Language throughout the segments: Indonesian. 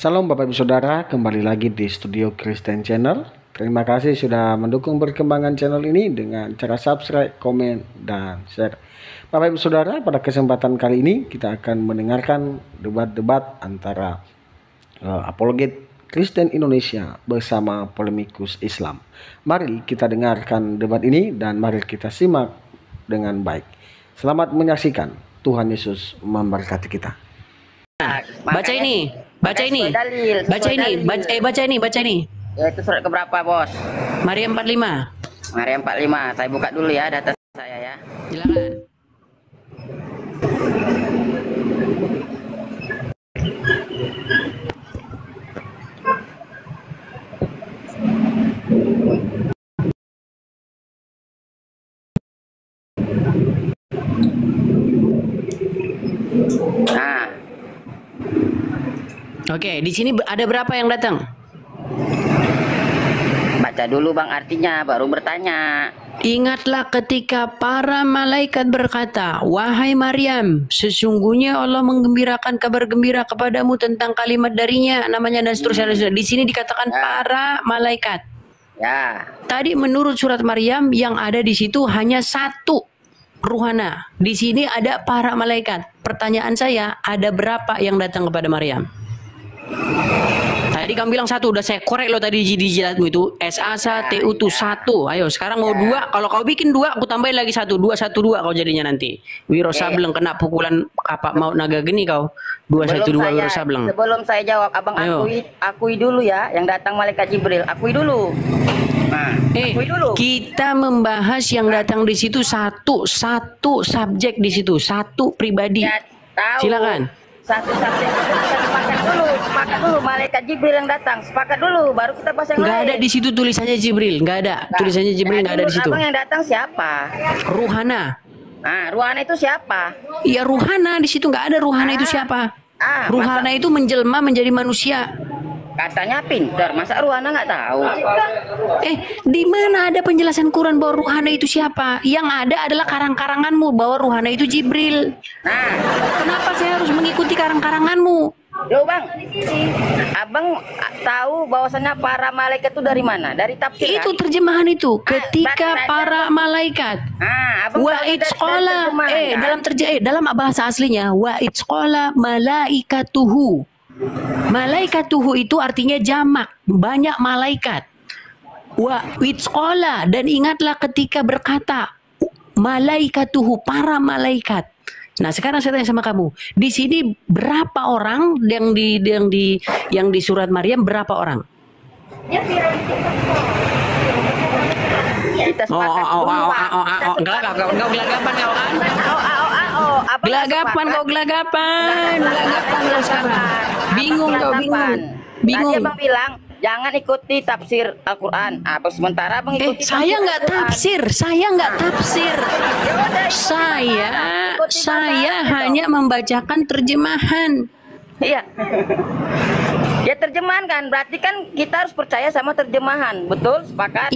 Salam Bapak Ibu Saudara, kembali lagi di Studio Kristen Channel. Terima kasih sudah mendukung perkembangan channel ini dengan cara subscribe, komen, dan share. Bapak Ibu Saudara, pada kesempatan kali ini kita akan mendengarkan debat-debat antara apologet Kristen Indonesia bersama polemikus Islam. Mari kita dengarkan debat ini dan mari kita simak dengan baik. Selamat menyaksikan. Tuhan Yesus memberkati kita. Baca ini. Baca ini. Baca ini. Ya, itu surat keberapa, Bos? Maryam 45. Maryam 45. Saya buka dulu ya data saya ya. Silakan. Nah, Oke, di sini ada berapa yang datang? baca dulu Bang artinya baru bertanya. Ingatlah ketika para malaikat berkata, "Wahai Maryam, sesungguhnya Allah menggembirakan kabar gembira kepadamu tentang kalimat darinya," namanya dan seterusnya. Di sini dikatakan para malaikat. Ya. Tadi menurut surat Maryam yang ada di situ hanya satu ruhana. Di sini ada para malaikat. Pertanyaan saya, ada berapa yang datang kepada Maryam? Tadi kamu bilang satu, udah saya korek lo tadi di jidatmu itu. SASA TU itu satu. Ayo sekarang mau dua. Kalau kau bikin dua, aku tambahin lagi satu. 212 kau jadinya nanti. Wiro Sableng kena pukulan kapak maut naga geni kau. 212 Wiro Sableng. Sebelum saya jawab, Abang akui dulu ya yang datang malaikat Jibril. Akui dulu. Nah, akui dulu. Kita membahas yang datang di situ satu subjek di situ, satu pribadi. Ya, tahu. Silakan. Satu subjek sepakat dulu malaikat Jibril yang datang, sepakat dulu baru kita bahas yang Nggak lain. ada di situ tulisannya Jibril, nggak ada. Tulisannya Jibril nggak ada di situ. Abang yang datang siapa? Ruhana. Nah, Ruhana itu siapa? Iya Ruhana di situ nggak ada Ruhana itu siapa? Ruhana itu menjelma menjadi manusia. Katanya pinter, masa Ruhana nggak tahu? Di mana ada penjelasan Quran bahwa Ruhana itu siapa? Yang ada adalah karang-karanganmu bahwa Ruhana itu Jibril. Nah, Kenapa saya harus mengikuti karang-karanganmu? yo Bang, Abang tahu bahwasannya para malaikat itu dari mana? Dari tafsir Itu kan? terjemahan itu. Ketika para malaikat. Abang Wa tahu dari itsqala terjemahan, kan? dalam bahasa aslinya wa itsqala malaikatuhu. Malaikatuhu itu artinya jamak, banyak malaikat. Wa itsqala, dan ingatlah ketika berkata malaikatuhu, para malaikat. Nah, sekarang saya tanya sama kamu, di sini berapa orang yang di surat Maryam, berapa orang? Kita sepakat Enggak gelagapan kau kan? Gelagapan kau sekarang. Bingung. Tadi Abang bilang jangan ikuti tafsir Al-Quran. Sementara Abang ikuti Saya nggak tafsir. Saya hanya membacakan terjemahan. Iya. Ya terjemahan kan, berarti kan kita harus percaya sama terjemahan, betul? Sepakat?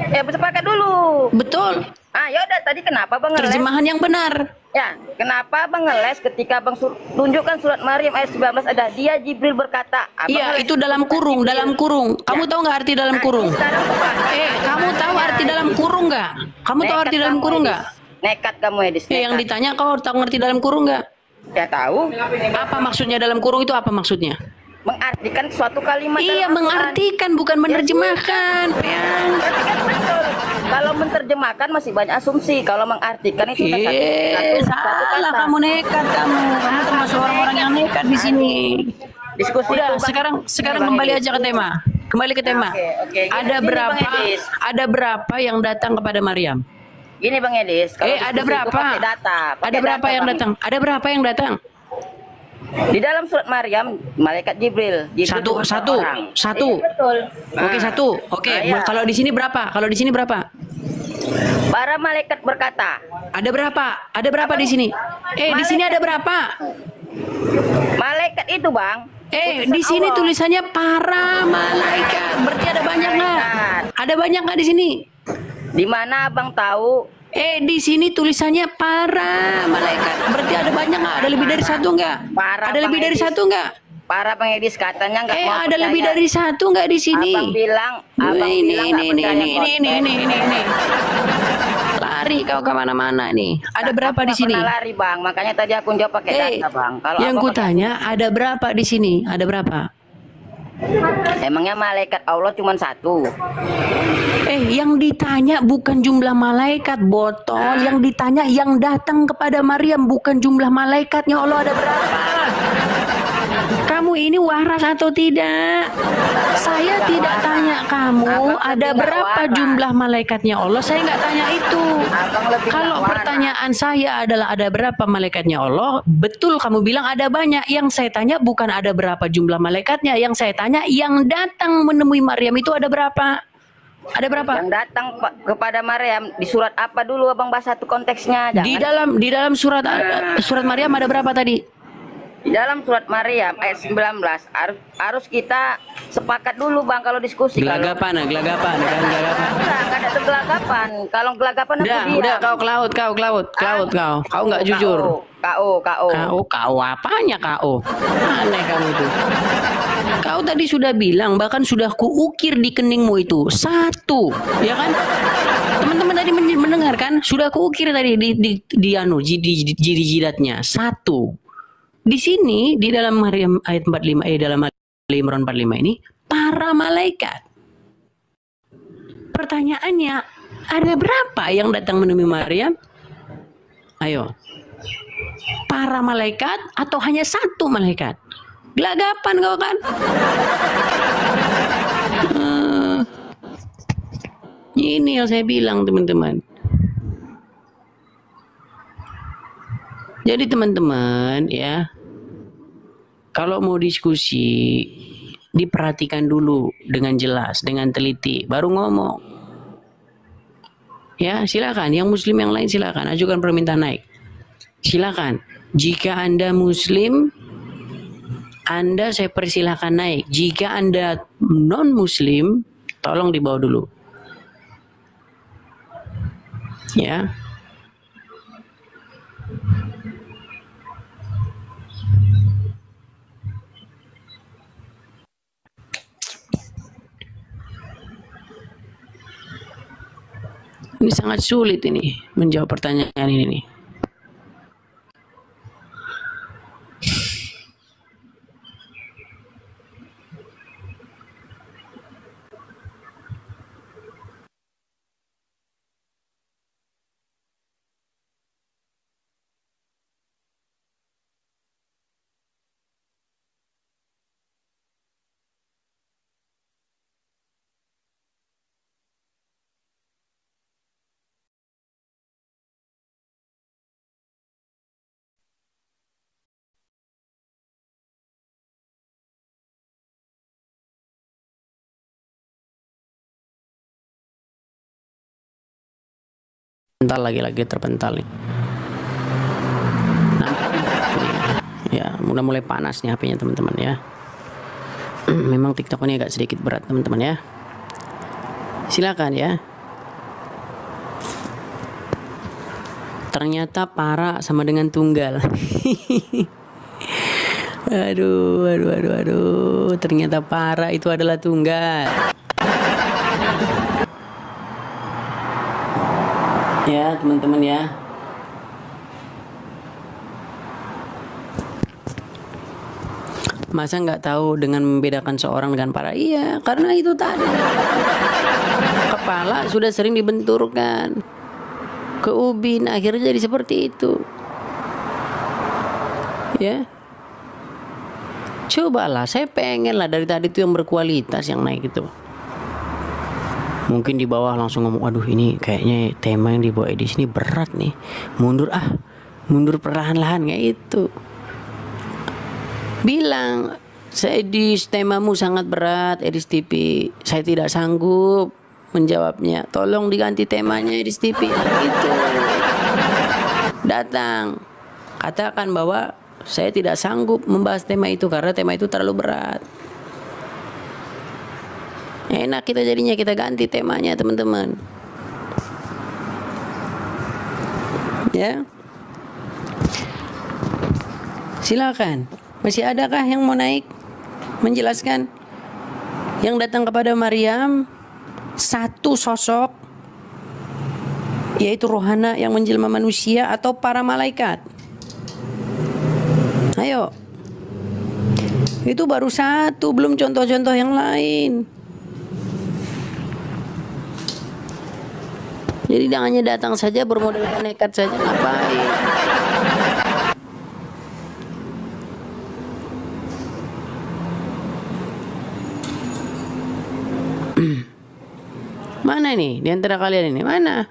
Ya sepakat dulu. Betul. Yaudah, tadi kenapa Bang ngeles? Terjemahan yang benar. Ya, kenapa Bang ngeles ketika Bang tunjukkan surat Maryam ayat 19 ada dia Jibril berkata. Iya, itu dalam kurung. Kamu tahu nggak arti dalam kurung? Kamu tahu arti dalam kurung nggak? Kamu tahu arti dalam kurung nggak? Nekat kamu Edis. Yang ditanya kau tahu ngerti dalam kurung nggak? Ya tahu. Apa maksudnya dalam kurung itu apa maksudnya? Mengartikan suatu kalimat. Iya, mengartikan bukan menerjemahkan. Betul. Kalau menerjemahkan masih banyak asumsi. Kalau mengartikan itu salah kamu nekat kamu. Kamu termasuk orang-orang yang nekat di sini. Diskusi. Udah, sekarang kembali aja ke tema. Kembali ke tema. Oke. Ada berapa yang datang kepada Maryam? Gini Bang Edis, ada berapa? Ada berapa yang datang? Ada berapa yang datang? Di dalam surat Maryam, malaikat Jibril. Satu. Betul. Oke, satu. Oke, kalau di sini berapa? Para malaikat berkata. Ada berapa? Ada berapa di sini? Di sini ada berapa? Malaikat itu Bang. Di sini tulisannya para malaikat. Berarti ada banyak nggak? Ada banyak nggak di sini? Di mana Abang tahu? Di sini tulisannya para malaikat. Berarti ada banyak nggak? Ada lebih dari satu nggak? Ada lebih dari satu nggak? para pengedis katanya nggak mau ada percaya. lebih dari satu nggak di sini? Abang bilang nggak percaya ini. Lari kau kemana-mana nih. Ada berapa di sini? Pernah lari bang, makanya tadi aku jawab pakai data bang. Kalau yang abang kutanya ada berapa di sini? Ada berapa? emangnya malaikat Allah cuma satu? Yang ditanya bukan jumlah malaikat, botol. Yang ditanya yang datang kepada Maryam, bukan jumlah malaikatnya Allah ada berapa. Kamu ini waras atau tidak? Saya tidak tanya kamu ada berapa jumlah malaikatnya Allah. Saya nggak tanya itu. Kalau pertanyaan saya adalah ada berapa malaikatnya Allah, betul kamu bilang ada banyak. Yang saya tanya bukan ada berapa jumlah malaikatnya. Yang saya tanya yang datang menemui Maryam itu ada berapa? Ada berapa? Yang datang kepada Maryam di surat apa dulu abang bahas satu konteksnya? Jangan. Di dalam surat Maryam ada berapa tadi? Di dalam surat Maryam ayat 19 harus kita sepakat dulu bang kalau diskusi. Gelagapan. Enggak ada gelagapan. Kalau gelagapan udah kau ke laut. Kau nggak jujur. Kau apanya kau? Aneh kamu tuh. Kau tadi sudah bilang, bahkan sudah kuukir di keningmu itu satu, ya kan? Teman-teman tadi mendengarkan, sudah kuukir tadi di jidatnya satu. Di sini di dalam Maryam ayat 45 dalam Ali Imran 45 ini para malaikat. Pertanyaannya, ada berapa yang datang menemui Maryam? Ayo. Para malaikat atau hanya satu malaikat? Gelagapan kau kan? Ini yang saya bilang teman-teman. Jadi teman-teman ya, kalau mau diskusi diperhatikan dulu dengan jelas, dengan teliti, baru ngomong. Ya silakan, yang muslim yang lain silakan ajukan permintaan naik. Silakan. Jika Anda muslim, Anda saya persilahkan naik. Jika Anda non muslim, tolong dibawa dulu. Ya. Ini sangat sulit ini menjawab pertanyaan ini nih. Lagi terpental nih. Ya, udah mulai panas nih HP-nya teman-teman ya. Memang TikTok ini agak sedikit berat teman-teman ya. Silakan ya. Ternyata para sama dengan tunggal. Aduh. Ternyata para itu adalah tunggal. Ya teman-teman ya. Masa nggak tahu dengan membedakan seorang dengan para? Iya, karena itu tadi kepala sudah sering dibenturkan ke ubin, akhirnya jadi seperti itu. Ya, cobalah, saya pengen lah dari tadi itu yang berkualitas yang naik itu. Mungkin di bawah langsung ngomong, aduh ini kayaknya tema yang dibawa di sini berat nih, mundur perlahan-lahan kayak itu. Bilang, Edis temamu sangat berat, Edis TV, saya tidak sanggup menjawabnya, tolong diganti temanya Edis TV. Itu datang, katakan bahwa saya tidak sanggup membahas tema itu karena tema itu terlalu berat. Enak kita jadinya, kita ganti temanya teman-teman. Ya, silakan. Masih adakah yang mau naik? menjelaskan yang datang kepada Maryam satu sosok, yaitu rohana yang menjelma manusia atau para malaikat. Ayo, itu baru satu, belum contoh-contoh yang lain. Jadi jangan hanya datang saja bermodalkan nekat saja, ngapain? Mana nih di antara kalian ini? Mana?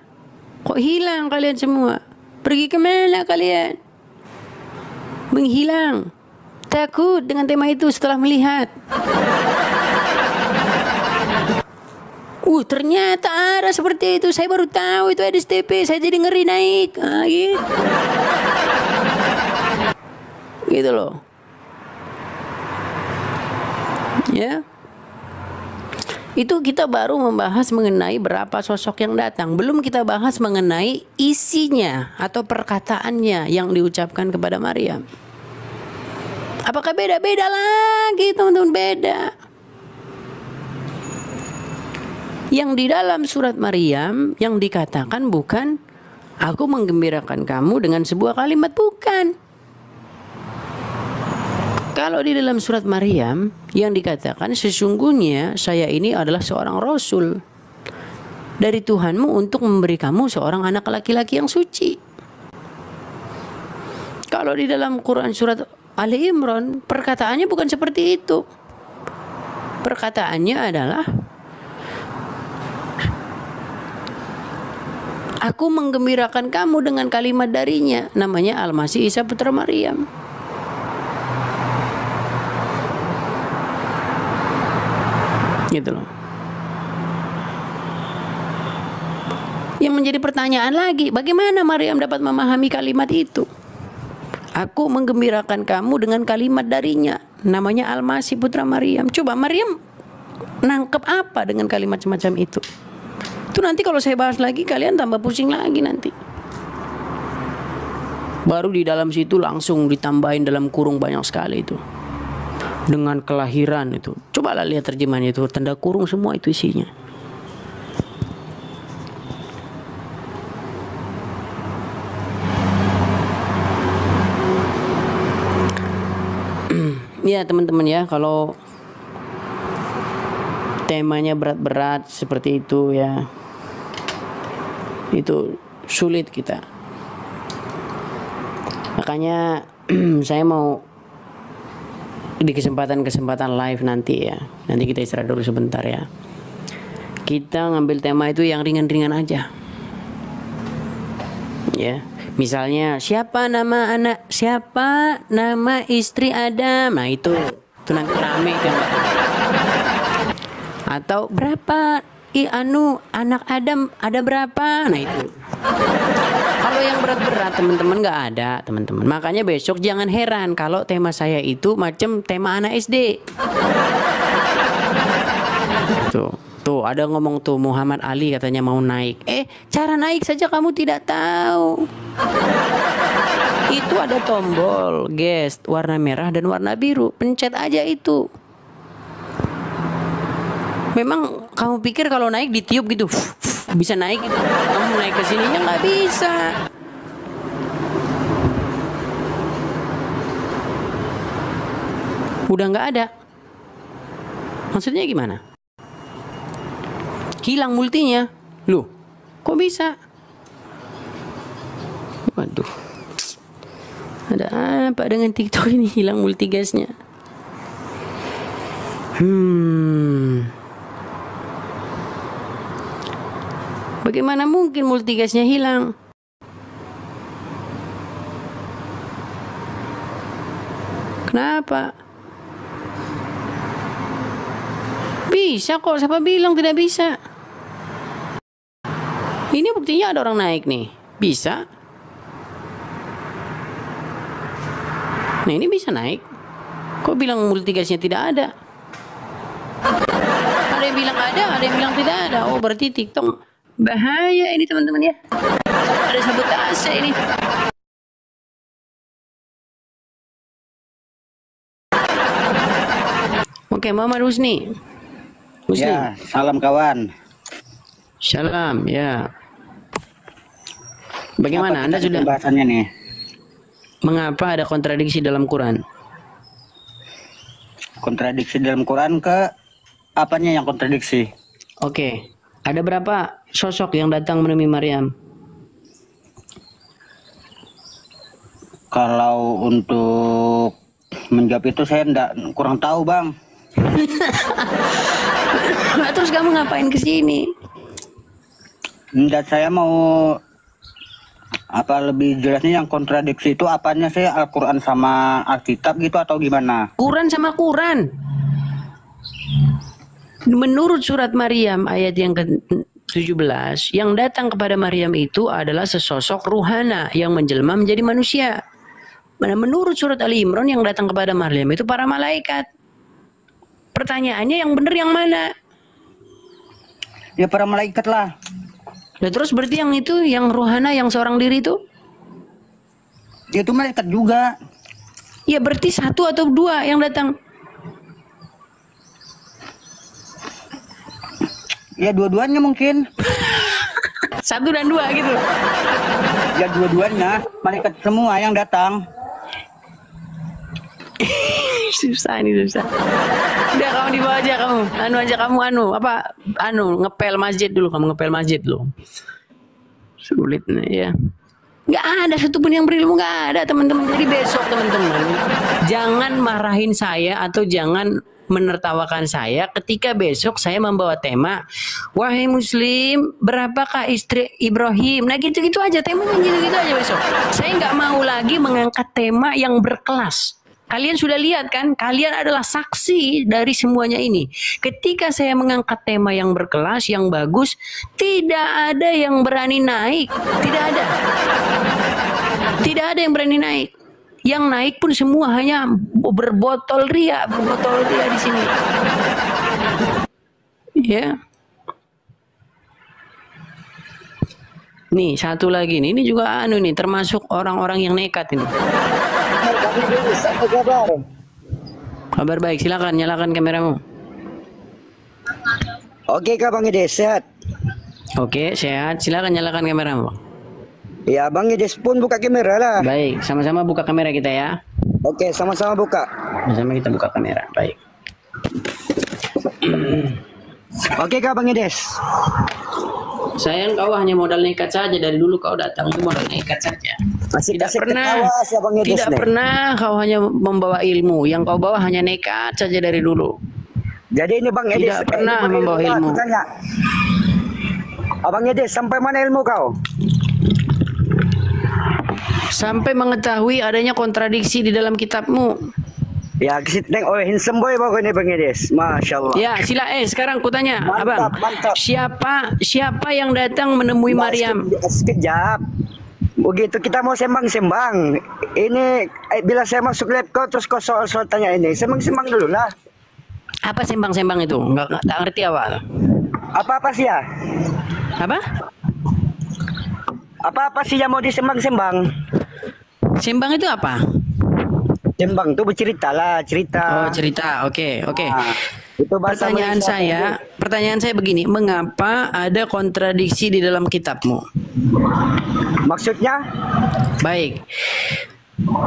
Kok hilang kalian semua? Pergi kemana kalian? Menghilang. Takut dengan tema itu setelah melihat. Ternyata ada seperti itu. Saya baru tahu itu ada STP. Saya jadi ngeri naik. Gitu. Gitu loh. Ya. Itu kita baru membahas mengenai berapa sosok yang datang. Belum kita bahas mengenai isinya atau perkataannya yang diucapkan kepada Maryam. Apakah beda? Beda lagi teman-teman, beda. Yang di dalam surat Maryam yang dikatakan bukan aku menggembirakan kamu dengan sebuah kalimat, bukan. Kalau di dalam surat Maryam yang dikatakan sesungguhnya saya ini adalah seorang rasul dari Tuhanmu untuk memberi kamu seorang anak laki-laki yang suci. Kalau di dalam Quran surat Ali Imran perkataannya bukan seperti itu. Perkataannya adalah aku menggembirakan kamu dengan kalimat darinya, namanya Al-Masih Isa putra Maryam. Gitu loh. Yang menjadi pertanyaan lagi, bagaimana Maryam dapat memahami kalimat itu? Aku menggembirakan kamu dengan kalimat darinya, namanya Al-Masih putra Maryam. Coba Maryam nangkep apa dengan kalimat semacam itu? Itu nanti kalau saya bahas lagi kalian tambah pusing lagi nanti. Baru di dalam situ langsung ditambahin dalam kurung banyak sekali itu. Dengan kelahiran itu. Cobalah lihat terjemahannya itu, tanda kurung semua itu isinya. Ya teman-teman ya, kalau temanya berat-berat seperti itu ya, itu sulit kita. Makanya saya mau di kesempatan-kesempatan live nanti ya, nanti kita istirahat dulu sebentar ya, kita ngambil tema itu yang ringan-ringan aja ya. Misalnya siapa nama anak, siapa nama istri Adam, nah itu nanti rame kan. Atau berapa anak Adam ada berapa, nah itu. Kalau yang berat-berat teman-teman nggak ada teman-teman. Makanya besok jangan heran kalau tema saya itu macam tema anak SD. Tuh ada ngomong tuh Muhammad Ali katanya mau naik. Cara naik saja kamu tidak tahu. Itu ada tombol guest warna merah dan warna biru. Pencet aja itu. Memang kamu pikir kalau naik ditiup gitu bisa naik gitu? Kamu naik ke sininya nggak bisa. Udah nggak ada. Maksudnya gimana? Hilang multinya. Loh, kok bisa? Waduh. Ada apa dengan TikTok ini hilang multigasnya? Bagaimana mungkin multigasnya hilang? Kenapa? Bisa kok, siapa bilang tidak bisa? Ini buktinya ada orang naik nih. Bisa. Nah ini bisa naik. Kok bilang multigasnya tidak ada? Ada yang bilang ada yang bilang tidak ada. Oh berarti TikTok bahaya ini teman-teman ya. Ada sabotase ini. Oke, Muhammad Husni. Husni. Ya, salam kawan. Salam, ya. Bagaimana? Anda sudah Pembahasannya nih. mengapa ada kontradiksi dalam Quran? Kontradiksi dalam Quran ke apanya yang kontradiksi? Oke. Ada berapa sosok yang datang menemui Maryam? Kalau untuk menjawab itu saya kurang tahu, Bang. Nah, terus kamu ngapain ke sini? Enggak, saya mau apa lebih jelasnya yang kontradiksi itu apanya sih, Al-Quran sama Alkitab gitu atau gimana? Quran sama Quran. Menurut surat Maryam ayat yang ke-17, yang datang kepada Maryam itu adalah sesosok ruhana yang menjelma menjadi manusia. Menurut surat Ali Imran yang datang kepada Maryam itu para malaikat. Pertanyaannya yang benar yang mana? Ya para malaikat lah. Nah, terus berarti yang itu, yang ruhana, yang seorang diri itu? Itu malaikat juga. Ya berarti satu atau dua yang datang. Ya dua-duanya mungkin. Satu dan dua gitu. Ya dua-duanya, malaikat semua yang datang. Susah nih, susah. Udah kamu di bawah aja kamu. Ngepel masjid dulu, kamu ngepel masjid dulu. Sulit nih ya. Nggak ada satupun yang berilmu, nggak ada teman-teman. Jadi besok teman-teman jangan marahin saya atau jangan menertawakan saya ketika besok saya membawa tema, wahai muslim, berapakah istri Ibrahim? Nah gitu-gitu aja, temanya gitu-gitu aja besok. Saya nggak mau lagi mengangkat tema yang berkelas. Kalian sudah lihat kan, kalian adalah saksi dari semuanya ini. Ketika saya mengangkat tema yang berkelas, yang bagus, tidak ada yang berani naik. Tidak ada. Tidak ada yang berani naik. Yang naik pun semua hanya berbotol ria di sini. Ya. Nih, satu lagi nih, ini juga nih termasuk orang-orang yang nekat ini. Kabar baik, silakan nyalakan kameramu. Oke Kak Bang Edes, sehat? Oke, sehat. Silakan nyalakan kameramu. Ya Bang Edes pun buka kamera lah. Baik, sama-sama buka kamera kita ya. Oke, sama-sama buka. Sama-sama kita buka kamera. Baik. Oke Kak Bang Edes. Sayang kau hanya modal nekat saja, dari dulu kau datang itu modal nekat saja. Tidak pernah kau hanya membawa ilmu, yang kau bawa hanya nekat saja dari dulu. Jadi ini Bang Edes tidak pernah membawa ilmu. Abang Edes, sampai mana ilmu kau? Sampai mengetahui adanya kontradiksi di dalam kitabmu. Ya, neng handsome boy pokoknya Bang Edes. Masya Allah. Ya, sila sekarang kutanya, mantap, Abang. Mantap. Siapa yang datang menemui Maryam? Sekejap. Begitu kita mau sembang-sembang. Ini bila saya masuk lab kau terus kau soal tanya ini. Sembang-sembang dulu lah. Apa sembang-sembang itu? Enggak ngerti awal. Apa sih ya? Apa? Apa sih yang mau disembang-sembang? Sembang itu apa? Sembang tuh bercerita lah, cerita. Oh, cerita. Oke. Nah, itu pertanyaan saya begini, mengapa ada kontradiksi di dalam kitabmu? Maksudnya? Baik.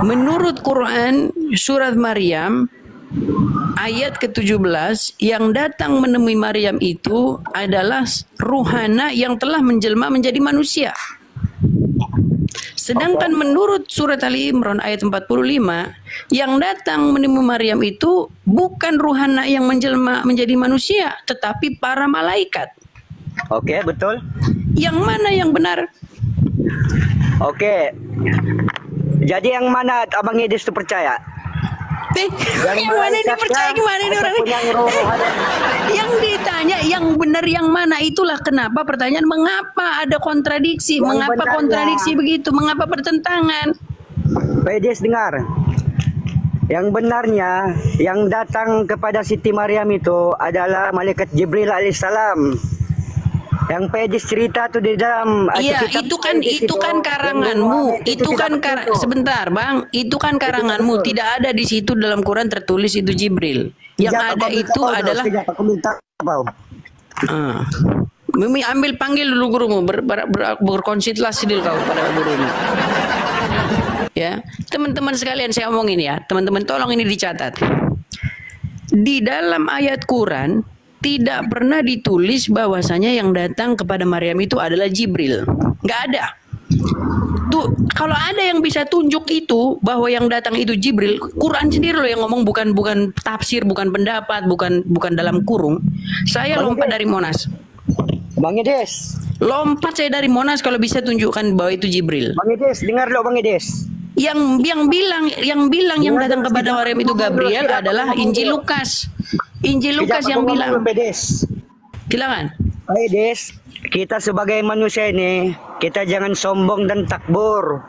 Menurut Quran surat Maryam ayat ke-17, yang datang menemui Maryam itu adalah ruhana yang telah menjelma menjadi manusia. Sedangkan menurut surat Ali Imran ayat 45, yang datang menemui Maryam itu bukan ruhana yang menjelma menjadi manusia, tetapi para malaikat. Oke, betul. Yang mana yang benar? Oke. Jadi yang mana Abang Edes itu percaya? Yang mana ini percaya, gimana ini orang ini? Yang ditanya yang benar yang mana, itulah kenapa pertanyaan mengapa ada kontradiksi, mengapa kontradiksi begitu, mengapa bertentangan. Pak Edes dengar. Yang benarnya yang datang kepada Siti Maryam itu adalah malaikat Jibril alaihissalam. Yang Pak Edis cerita tuh di dalam Iya, kitab itu kan Pak Edis itu kan karanganmu. Itu kan sebentar, Bang. Itu kan karanganmu. Tidak ada di situ dalam Quran tertulis itu Jibril. Yang ada itu adalah aku minta apa? Mimi panggil dulu gurumu, berkonsultasi dulu kau pada gurumu. Ya, teman-teman sekalian saya omongin ya, teman-teman tolong ini dicatat. Di dalam ayat Quran tidak pernah ditulis bahwasanya yang datang kepada Maryam itu adalah Jibril. Nggak ada. Tuh, kalau ada yang bisa tunjuk itu bahwa yang datang itu Jibril, Quran sendiri loh yang ngomong, bukan tafsir, bukan pendapat, bukan dalam kurung. Saya lompat dari Monas. Bang Edes. Lompat saya dari Monas kalau bisa tunjukkan bahwa itu Jibril. Bang Edes, dengar lo Bang Edes. Yang bilang yang datang kepada Maryam itu Gabriel adalah Injil Lukas. Injil Lukas yang bilang. Silakan. Pak Edes, kita sebagai manusia ini, kita jangan sombong dan takbur.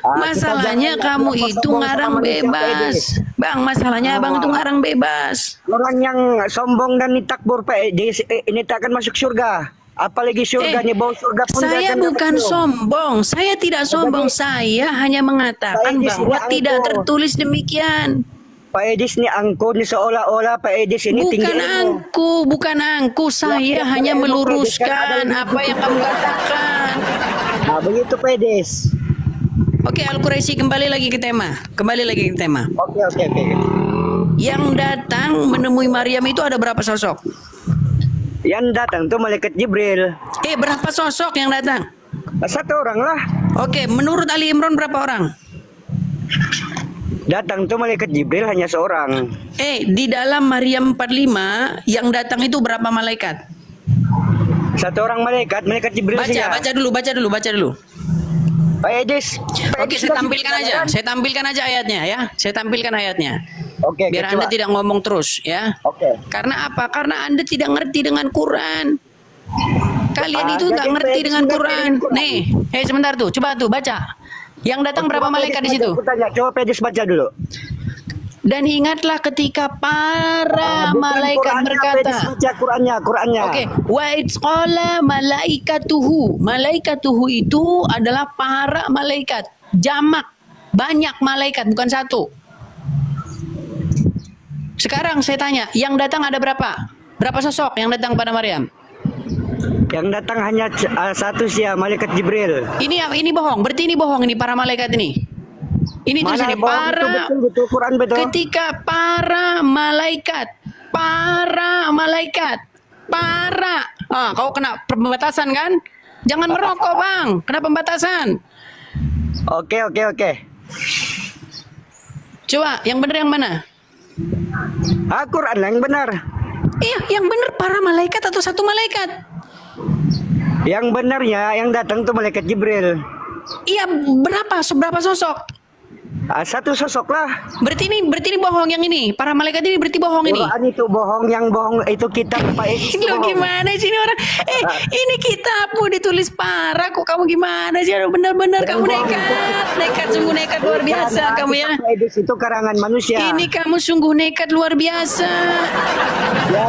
Masalahnya kamu itu ngarang bebas. Bang, masalahnya abang itu ngarang bebas. Orang yang sombong dan takbur Pak Edes, ini tak akan masuk surga. Apalagi surganya bau surga pun saya bukan sombong, saya tidak sombong, saya hanya mengatakan bahwa tidak tertulis demikian. Pak Edis ini angku, ini seolah-olah Pak Edis ini bukan angku, saya hanya meluruskan apa yang kamu katakan. Nah, begitu Pak Edis. Oke, Al-Quraisy kembali lagi ke tema. Oke. Yang datang menemui Maryam itu ada berapa sosok? Yang datang tuh malaikat Jibril. Berapa sosok yang datang? Satu orang lah. Oke, menurut Ali Imran berapa orang? Datang tuh malaikat Jibril hanya seorang. Di dalam Maryam 45 yang datang itu berapa malaikat? Satu orang malaikat Jibril saja. Baca dulu. Pak Edis. Oke, saya tampilkan aja ayatnya ya. Oke, biar Anda tidak ngomong terus ya. Oke. Karena apa? Karena Anda tidak ngerti dengan Quran. Kalian itu nggak ngerti dengan Quran. Nih, sebentar tuh, coba tuh baca. Yang datang berapa malaikat di situ? Coba Pak Edis baca dulu. Dan ingatlah ketika para malaikat berkata. Baca Qurannya. Oke, wa itsqala malaikatuhu. Malaikatuhu itu adalah para malaikat, jamak, banyak malaikat, bukan satu. Sekarang saya tanya, yang datang ada berapa? Berapa sosok yang datang pada Maryam? Yang datang hanya satu sih, malaikat Jibril. Ini bohong, berarti ini bohong ini para malaikat ini. Ini tulisannya para betul, Quran betul. Ketika para malaikat. Kau kena pembatasan kan? Jangan merokok bang, kena pembatasan. Oke. Coba yang benar yang mana? Quran yang benar. Iya, yang benar para malaikat atau satu malaikat? Yang benarnya yang datang tuh malaikat Jibril. Iya, seberapa sosok? Satu sosok lah. Berarti ini bohong yang ini. Para malaikat ini berarti bohong ini. Quran itu bohong, yang bohong itu kitab Pak Edis. Lo gimana sih ini orang? Ini kitabmu ditulis para, kok kamu gimana sih? Benar-benar kamu nekat, sungguh nekat luar biasa kamu ya. Pak Edis itu karangan manusia. Ini kamu sungguh nekat luar biasa.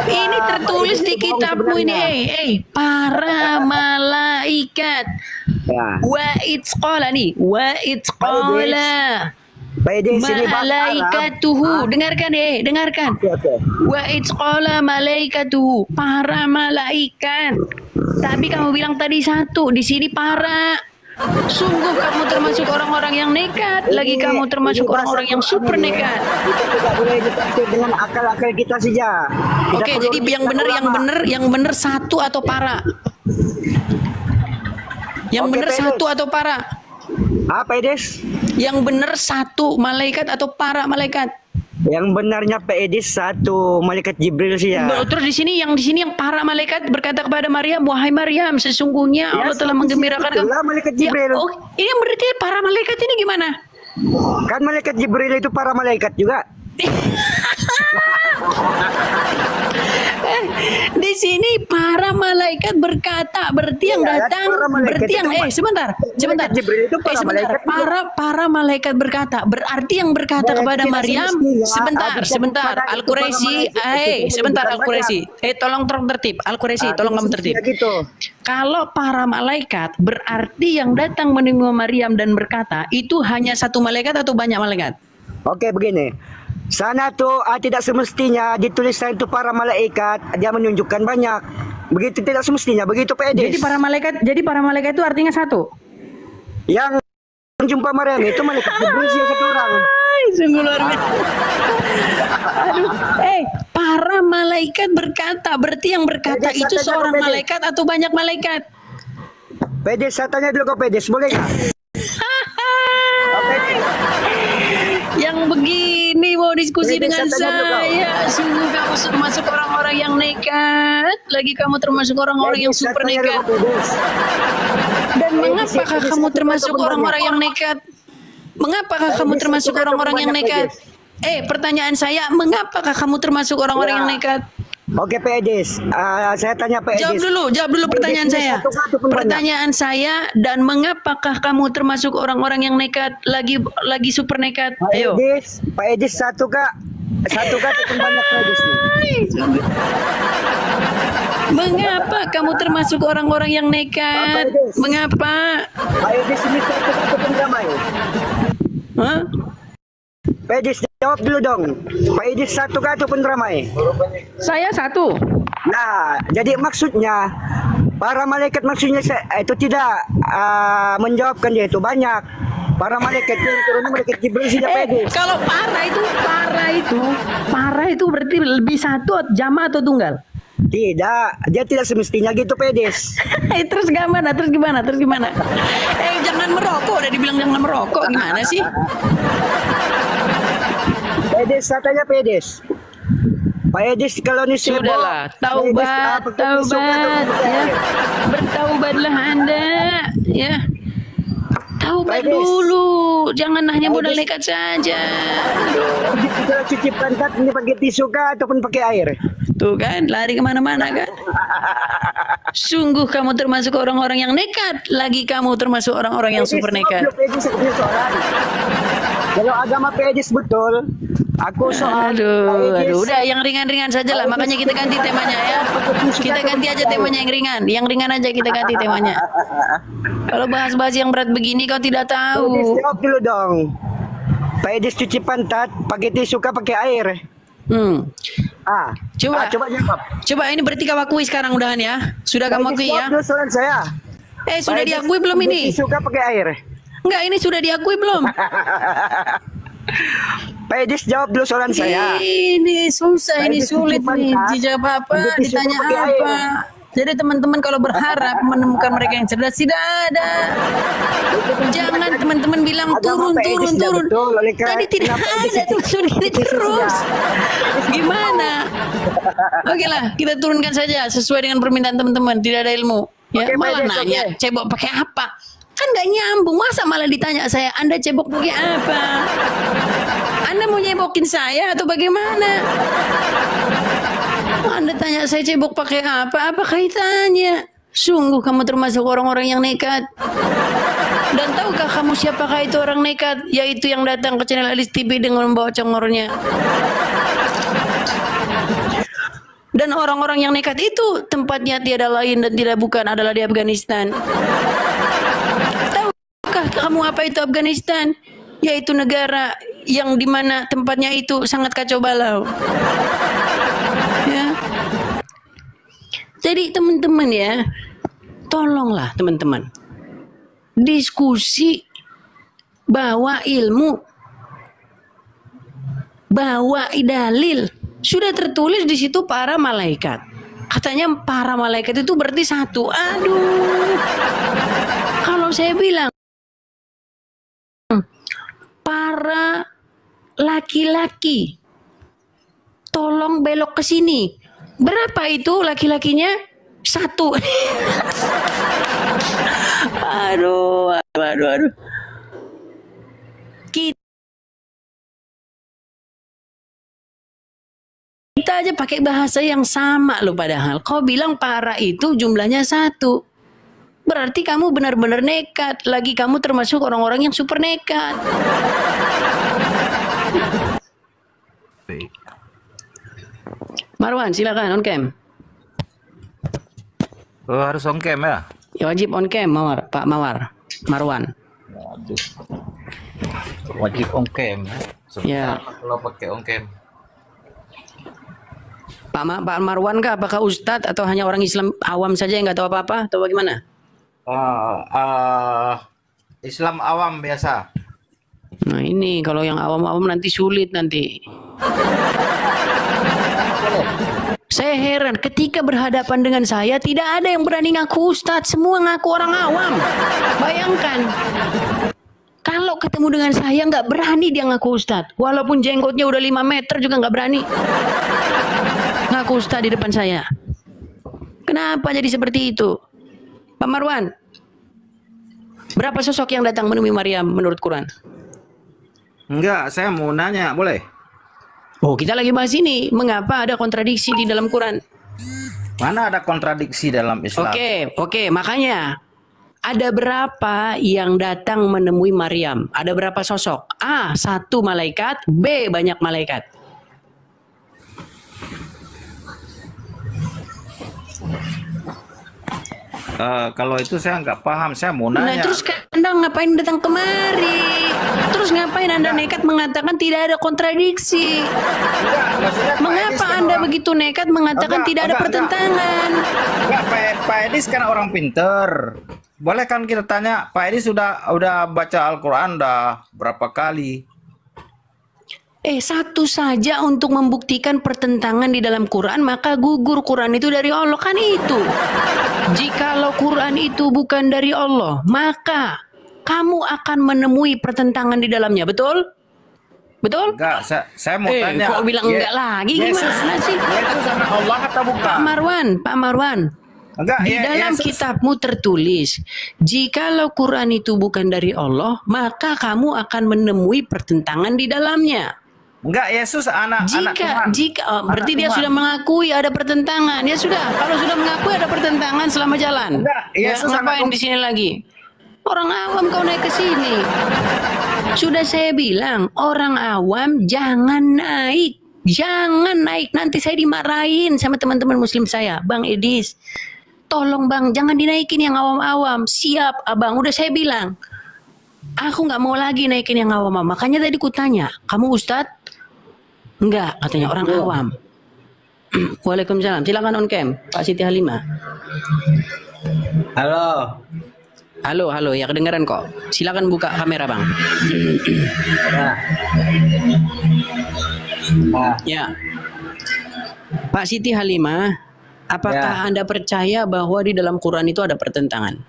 Ini tertulis di kitabmu ini. Para malaikat. Wa itsqala nih. Wa itsqala. Malaikatuhu. Dengarkan. Wa itsqala malaikatuhu. Para malaikat. Tapi kamu bilang tadi satu. Di sini para. Sungguh kamu termasuk orang-orang yang nekat. Lagi kamu termasuk orang-orang yang super nekat. Kita tidak boleh ditafsir dengan akal-akal kita saja. Oke, jadi yang benar satu atau para? Yang benar satu atau para? Apa Edis? Yang benar satu malaikat atau para malaikat? Yang benarnya Pak Edis satu malaikat Jibril sih ya. Terus di sini yang para malaikat berkata kepada Maryam, wahai Maryam, sesungguhnya Allah telah menggembirakan kamu. Malaikat Jibril. Ini berarti para malaikat ini gimana? Kan malaikat Jibril itu para malaikat juga. Di sini para malaikat berkata, berarti yang Iya, datang, para malaikat berarti yang itu sebentar. Jibril itu para malaikat juga. Para malaikat berkata, berarti yang berkata Berarti kepada tidak Maryam, semestinya ada sebentar, kepada itu Al-Quraisy, para malaikat itu sebentar menunjukkan Al-Quraisy. Tolong tertib, Al-Quraisy, tolong kamu tertib. Gitu. Kalau para malaikat berarti yang datang menemui Maryam dan berkata, itu hanya satu malaikat atau banyak malaikat? Oke, begini. Sana tuh tidak semestinya dituliskan itu para malaikat, dia menunjukkan banyak. Begitu tidak semestinya, begitu Pak Edis. Jadi para malaikat itu artinya satu. Yang jumpa Maryam itu malaikat Jibril satu orang. Sungguh luar biasa. Aduh, para malaikat berkata, berarti yang berkata Pedis, itu katanya seorang Pedis. malaikat atau banyak malaikat? Pedes, saya tanya dulu ke Pedes, boleh nggak? Yang begini mau diskusi Pedis, dengan saya tanya dulu, saya, sungguh kamu termasuk orang-orang yang nekat. Lagi kamu termasuk orang-orang yang Pedis, saya super tanya dulu nekat. ke Pedes. Dan Pedis, mengapakah Pedis, kamu satu termasuk atau orang-orang yang nekat? Mengapakah kamu Pedis, termasuk satu orang-orang yang banyak, nekat? Pertanyaan saya, mengapakah kamu termasuk orang-orang Ya. yang nekat? Oke Pak Edis, saya tanya Pak Edis. Jawab dulu pertanyaan Pedis ini saya. satu pun banyak. Pertanyaan saya, dan mengapakah kamu termasuk orang-orang yang nekat, lagi super nekat? Pak Ayo. Edis, Pak Edis satu kak ataupun banyak Pak Edis nih. Mengapa kamu termasuk orang-orang yang nekat? Mengapa? Pak Edis ini satu kak ataupun ramai. Hah? Pak Edis jawab dulu dong. Pak Edis satu kak ataupun ramai. Saya satu. Nah, jadi maksudnya para malaikat maksudnya itu tidak menjawabkan dia itu banyak. Para malaikat yang turun malaikat Jibril sudah Pak Edis. Kalau parah itu berarti lebih satu jama atau tunggal? Tidak, dia tidak semestinya gitu Pak Edis. Terus gimana? Jangan merokok, udah dibilang jangan merokok, gimana sih? Pak Edis, saya tanya Pak Edis. Pak Edis kalau ini Sudahlah, taubat ya. Bertaubatlah Anda ya. Taubat Pedis. dulu, jangan hanya modal Pedis. nekat saja. Kalau cuci pantat ini pakai tisu kah ataupun pakai air? Tuh kan, lari kemana-mana kan. Sungguh kamu termasuk orang-orang yang nekat. Lagi kamu termasuk orang-orang yang super nekat. Kalau agama Pedis betul, aku soal Aduh, udah yang ringan-ringan saja lah. Makanya kita ganti temanya ya. Kita ganti aja temanya yang ringan. Yang ringan aja kita ganti temanya. Kalau bahas-bahas yang berat begini kau tidak Pedis tahu. jawab dulu dong. Pedis cuci pantat pakai tisu kah pakai air? Coba jawab. Coba ini berarti kau akui sekarang udahan ya. Sudah kamu akui ya? Jawab dulu soalan saya. Sudah Pedis diakui belum pakai ini? Tisu kah pakai air? Enggak, ini sudah diakui belum? Pedis jawab dulu soalan saya. Ini susah, ini Pedis sulit cuci nih. pantat, Dijawab apa? pakai tisu Ditanya pakai air. apa? Jadi teman-teman kalau berharap menemukan mereka yang cerdas, tidak ada. Jangan teman-teman bilang Agama turun. Pedis tidak betul, oleh karena Tadi tidak kenapa ada Pedis tuh, sudah ini Pedis terus. tidak? Gimana? Oke lah, kita turunkan saja sesuai dengan permintaan teman-teman. Tidak ada ilmu. Ya, Oke, malah Pedis, nanya oke. cebok pakai apa? Kan nggak nyambung. Masa malah ditanya saya, Anda cebok pakai apa? Anda mau nyebokin saya atau bagaimana? Anda tanya saya cebok pakai apa? Apa kaitannya? Sungguh kamu termasuk orang-orang yang nekat. Dan tahukah kamu siapakah itu orang nekat? Yaitu yang datang ke channel Alis TV dengan membawa congornya. Dan orang-orang yang nekat itu tempatnya tiada lain dan tidak bukan adalah di Afghanistan. Tahukah kamu apa itu Afghanistan? Yaitu negara yang dimana tempatnya itu sangat kacau balau. Ya. Jadi teman-teman ya, tolonglah teman-teman diskusi, bawa ilmu, bawa dalil. Sudah tertulis di situ para malaikat. Katanya para malaikat itu berarti satu. Aduh, kalau saya bilang para laki-laki, tolong belok ke sini. Berapa itu laki-lakinya? Satu. Aduh. Kita aja pakai bahasa yang sama loh, padahal kau bilang para itu jumlahnya 1. Berarti kamu benar-benar nekat. Lagi kamu termasuk orang-orang yang super nekat. Marwan, silakan on cam. Oh, harus on cam ya? Ya wajib on cam, Mawar, Pak Mawar, Marwan. Waduh. Wajib on cam ya. Ya. Kalau pakai on cam. Pak Marwan kah? Apakah Ustadz atau hanya orang Islam awam saja yang nggak tahu apa-apa atau bagaimana? Islam awam biasa. Nah ini kalau yang awam-awam nanti sulit nanti. Saya heran ketika berhadapan dengan saya tidak ada yang berani ngaku Ustadz, semua ngaku orang awam. Bayangkan kalau ketemu dengan saya nggak berani dia ngaku Ustadz, walaupun jenggotnya udah 5 meter juga nggak berani ngaku Ustadz di depan saya. Kenapa jadi seperti itu? Pak Marwan, berapa sosok yang datang menemui Maryam menurut Quran? Enggak, saya mau nanya, boleh? Oh, kita lagi bahas ini. Mengapa ada kontradiksi di dalam Quran? Mana ada kontradiksi dalam Islam? Oke, makanya ada berapa yang datang menemui Maryam? Ada berapa sosok? A, 1 malaikat, B, banyak malaikat. Kalau itu saya nggak paham, saya mau Nah, nanya. terus Anda ngapain datang kemari? Terus ngapain Anda nekat mengatakan tidak ada kontradiksi? Maksudnya Pak Edis Mengapa kan Anda orang- begitu nekat mengatakan tidak ada pertentangan? Enggak, Pak Edis kan orang pinter. Boleh kan kita tanya, Pak Edis udah baca Al-Quran udah berapa kali? Satu saja untuk membuktikan pertentangan di dalam Quran, maka gugur Quran itu dari Allah, kan itu. Jikalau Quran itu bukan dari Allah, maka kamu akan menemui pertentangan di dalamnya, betul? Betul? Enggak, saya mau tanya. Kok bilang enggak lagi? Gimana sih? Yesus anak Allah atau bukan? Pak Marwan. Enggak, Di dalam Yesus. kitabmu tertulis, jikalau Quran itu bukan dari Allah, maka kamu akan menemui pertentangan di dalamnya. Enggak, Yesus anak Tuhan. Berarti dia Tuhan. sudah mengakui ada pertentangan. Ya sudah, kalau sudah mengakui ada pertentangan selama jalan. Enggak, Ya, Yesus ngapain anak- di sini lagi? Orang awam kau naik ke sini. Sudah saya bilang, orang awam jangan naik. Jangan naik, nanti saya dimarahin sama teman-teman muslim saya. Bang Edis, tolong bang, jangan dinaikin yang awam-awam. Siap abang, udah saya bilang. Aku nggak mau lagi naikin yang awam-awam. Makanya tadi kutanya, kamu ustadz? Enggak, katanya orang awam. Waalaikumsalam. Silakan on cam, Pak Siti Halimah. Halo. Halo, ya kedengaran kok. Silakan buka kamera bang. Ya. Pak Siti Halimah, apakah Anda percaya bahwa di dalam Quran itu ada pertentangan?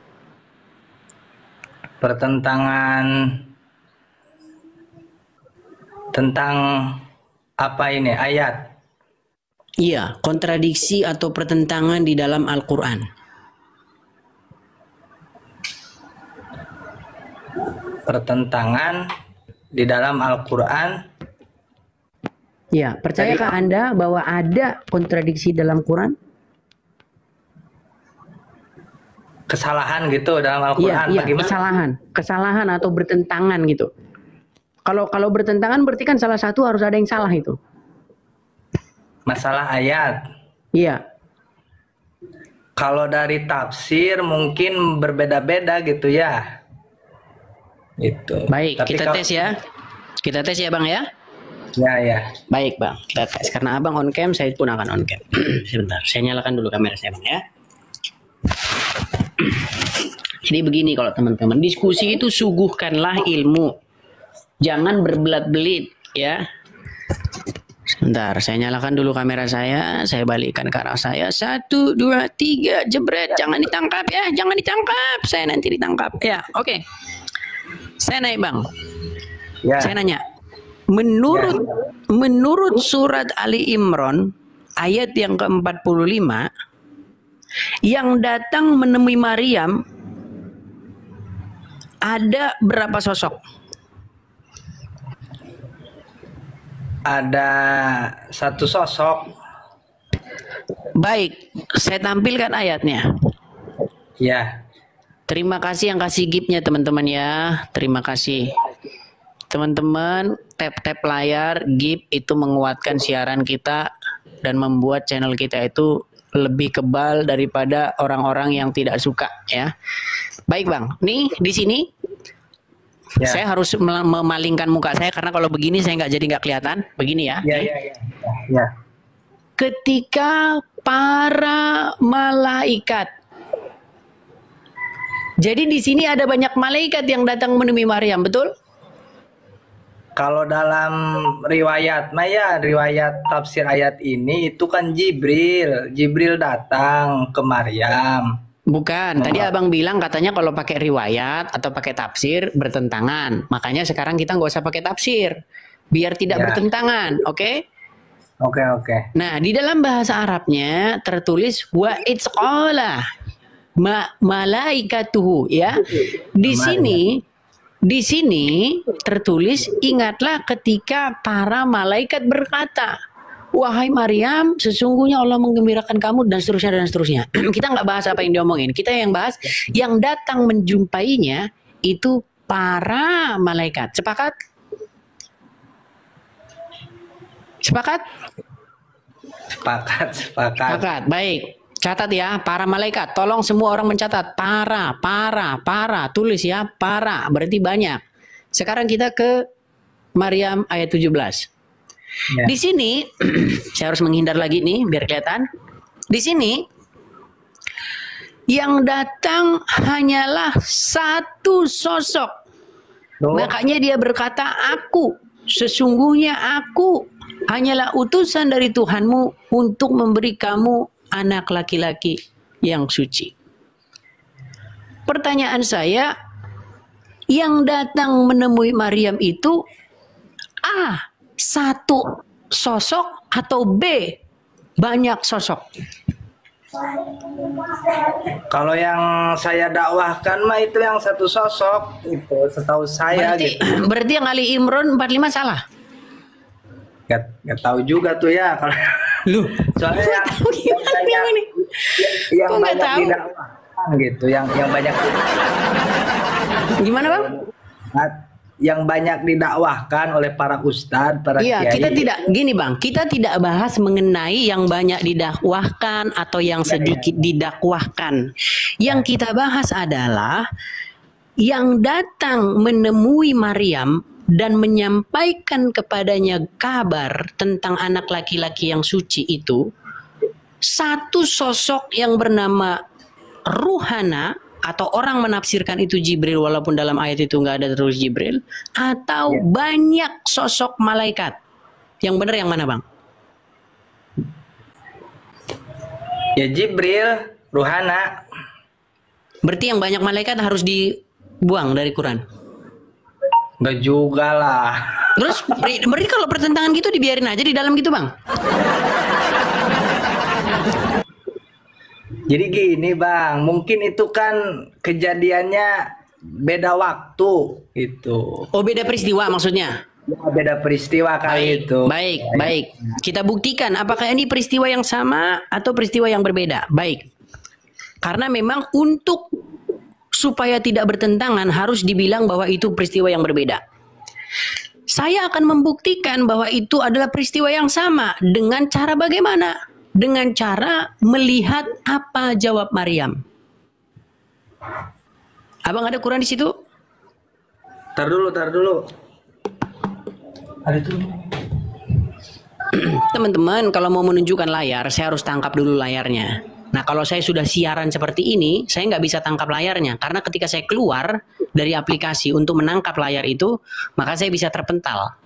Pertentangan tentang apa ini ayat? Iya, kontradiksi atau pertentangan di dalam Al-Quran. Pertentangan di dalam Al-Quran. Ya, percayakah Anda bahwa ada kontradiksi dalam Quran? Kesalahan gitu dalam Al-Quran. Iya, Bagaimana? kesalahan atau bertentangan gitu. Kalau bertentangan berarti kan salah satu harus ada yang salah itu. Masalah ayat. Iya. Kalau dari tafsir mungkin berbeda-beda gitu ya. Gitu. Baik, Tapi kita tes ya. Kita tes ya Bang ya. Ya. Baik Bang, kita tes. Karena Abang on cam, saya pun akan on cam. Sebentar, saya nyalakan dulu kamera saya Bang ya. Jadi begini kalau teman-teman, diskusi itu suguhkanlah ilmu. Jangan berbelat-belit ya. Sebentar, saya nyalakan dulu kamera saya balikkan ke arah saya. 1, 2, 3, jebret. Jangan ditangkap ya, jangan ditangkap. Saya nanti ditangkap. Ya, oke. Saya naik Bang. Ya. Saya nanya. Menurut surat Ali Imran ayat yang ke-45, yang datang menemui Maryam ada berapa sosok? Ada satu sosok. Baik, saya tampilkan ayatnya. Ya. Terima kasih yang kasih gift-nya teman-teman ya. Terima kasih. Teman-teman, tap-tap layar, gift itu menguatkan siaran kita dan membuat channel kita itu lebih kebal daripada orang-orang yang tidak suka ya. Baik Bang, nih di sini Ya. saya harus memalingkan muka saya karena kalau begini saya nggak kelihatan. Begini ya. Ya, ya, ya. Ya. Ketika para malaikat. Jadi di sini ada banyak malaikat yang datang menemui Maryam, betul? Kalau dalam riwayat Maya, riwayat tafsir ayat ini itu kan Jibril datang ke Maryam. Bukan, tadi abang bilang katanya kalau pakai riwayat atau pakai tafsir bertentangan. Makanya sekarang kita nggak usah pakai tafsir, biar tidak Ya. bertentangan, oke? Oke. Nah, di dalam bahasa Arabnya tertulis wa itsqala malaikatuhu ya. Di sini tertulis ingatlah ketika para malaikat berkata, wahai Maryam, sesungguhnya Allah menggembirakan kamu dan seterusnya dan seterusnya. Kita nggak bahas apa yang diomongin, kita yang bahas yang datang menjumpainya itu para malaikat. Sepakat? Sepakat? Sepakat. Baik. Catat ya, para malaikat. Tolong semua orang mencatat. Para. Tulis ya, para. Berarti banyak. Sekarang kita ke Maryam ayat 17. Ya. Di sini, saya harus menghindar lagi nih, biar kelihatan. Di sini, yang datang hanyalah satu sosok. Makanya dia berkata, sesungguhnya aku hanyalah utusan dari Tuhanmu untuk memberi kamu anak laki-laki yang suci. Pertanyaan saya, yang datang menemui Maryam itu A, satu sosok atau B, banyak sosok? Kalau yang saya dakwahkan mah itu yang satu sosok itu setahu saya Berarti yang Ali Imran 45 salah? Gak tahu juga tuh ya kalau Lu, soalnya yang Kok nggak banyak tahu? didakwahkan gitu, yang banyak Gimana Bang? yang banyak didakwahkan oleh para ustadz, para Iya, kiai. kita tidak gini Bang, kita tidak bahas mengenai yang banyak didakwahkan atau yang sedikit didakwahkan. Yang kita bahas adalah yang datang menemui Maryam dan menyampaikan kepadanya kabar tentang anak laki-laki yang suci itu satu sosok yang bernama Ruhana, atau orang menafsirkan itu Jibril walaupun dalam ayat itu nggak ada terus Jibril, atau banyak sosok malaikat. Yang benar yang mana Bang? Ya Jibril, Ruhana. Berarti yang banyak malaikat harus dibuang dari Quran. Enggak juga lah. Terus berarti kalau pertentangan gitu dibiarin aja di dalam gitu Bang? Jadi gini Bang, mungkin itu kan kejadiannya beda waktu itu. Oh beda peristiwa maksudnya? Ya, beda peristiwa kali itu. Baik. Kita buktikan apakah ini peristiwa yang sama atau peristiwa yang berbeda. Baik. Karena memang untuk supaya tidak bertentangan harus dibilang bahwa itu peristiwa yang berbeda. Saya akan membuktikan bahwa itu adalah peristiwa yang sama dengan cara bagaimana? Dengan cara melihat apa jawab Maryam. Abang ada Quran di situ? Tar dulu. Ada itu. Teman-teman, kalau mau menunjukkan layar, saya harus tangkap dulu layarnya. Nah, kalau saya sudah siaran seperti ini, saya nggak bisa tangkap layarnya. Karena ketika saya keluar dari aplikasi untuk menangkap layar itu, maka saya bisa terpental.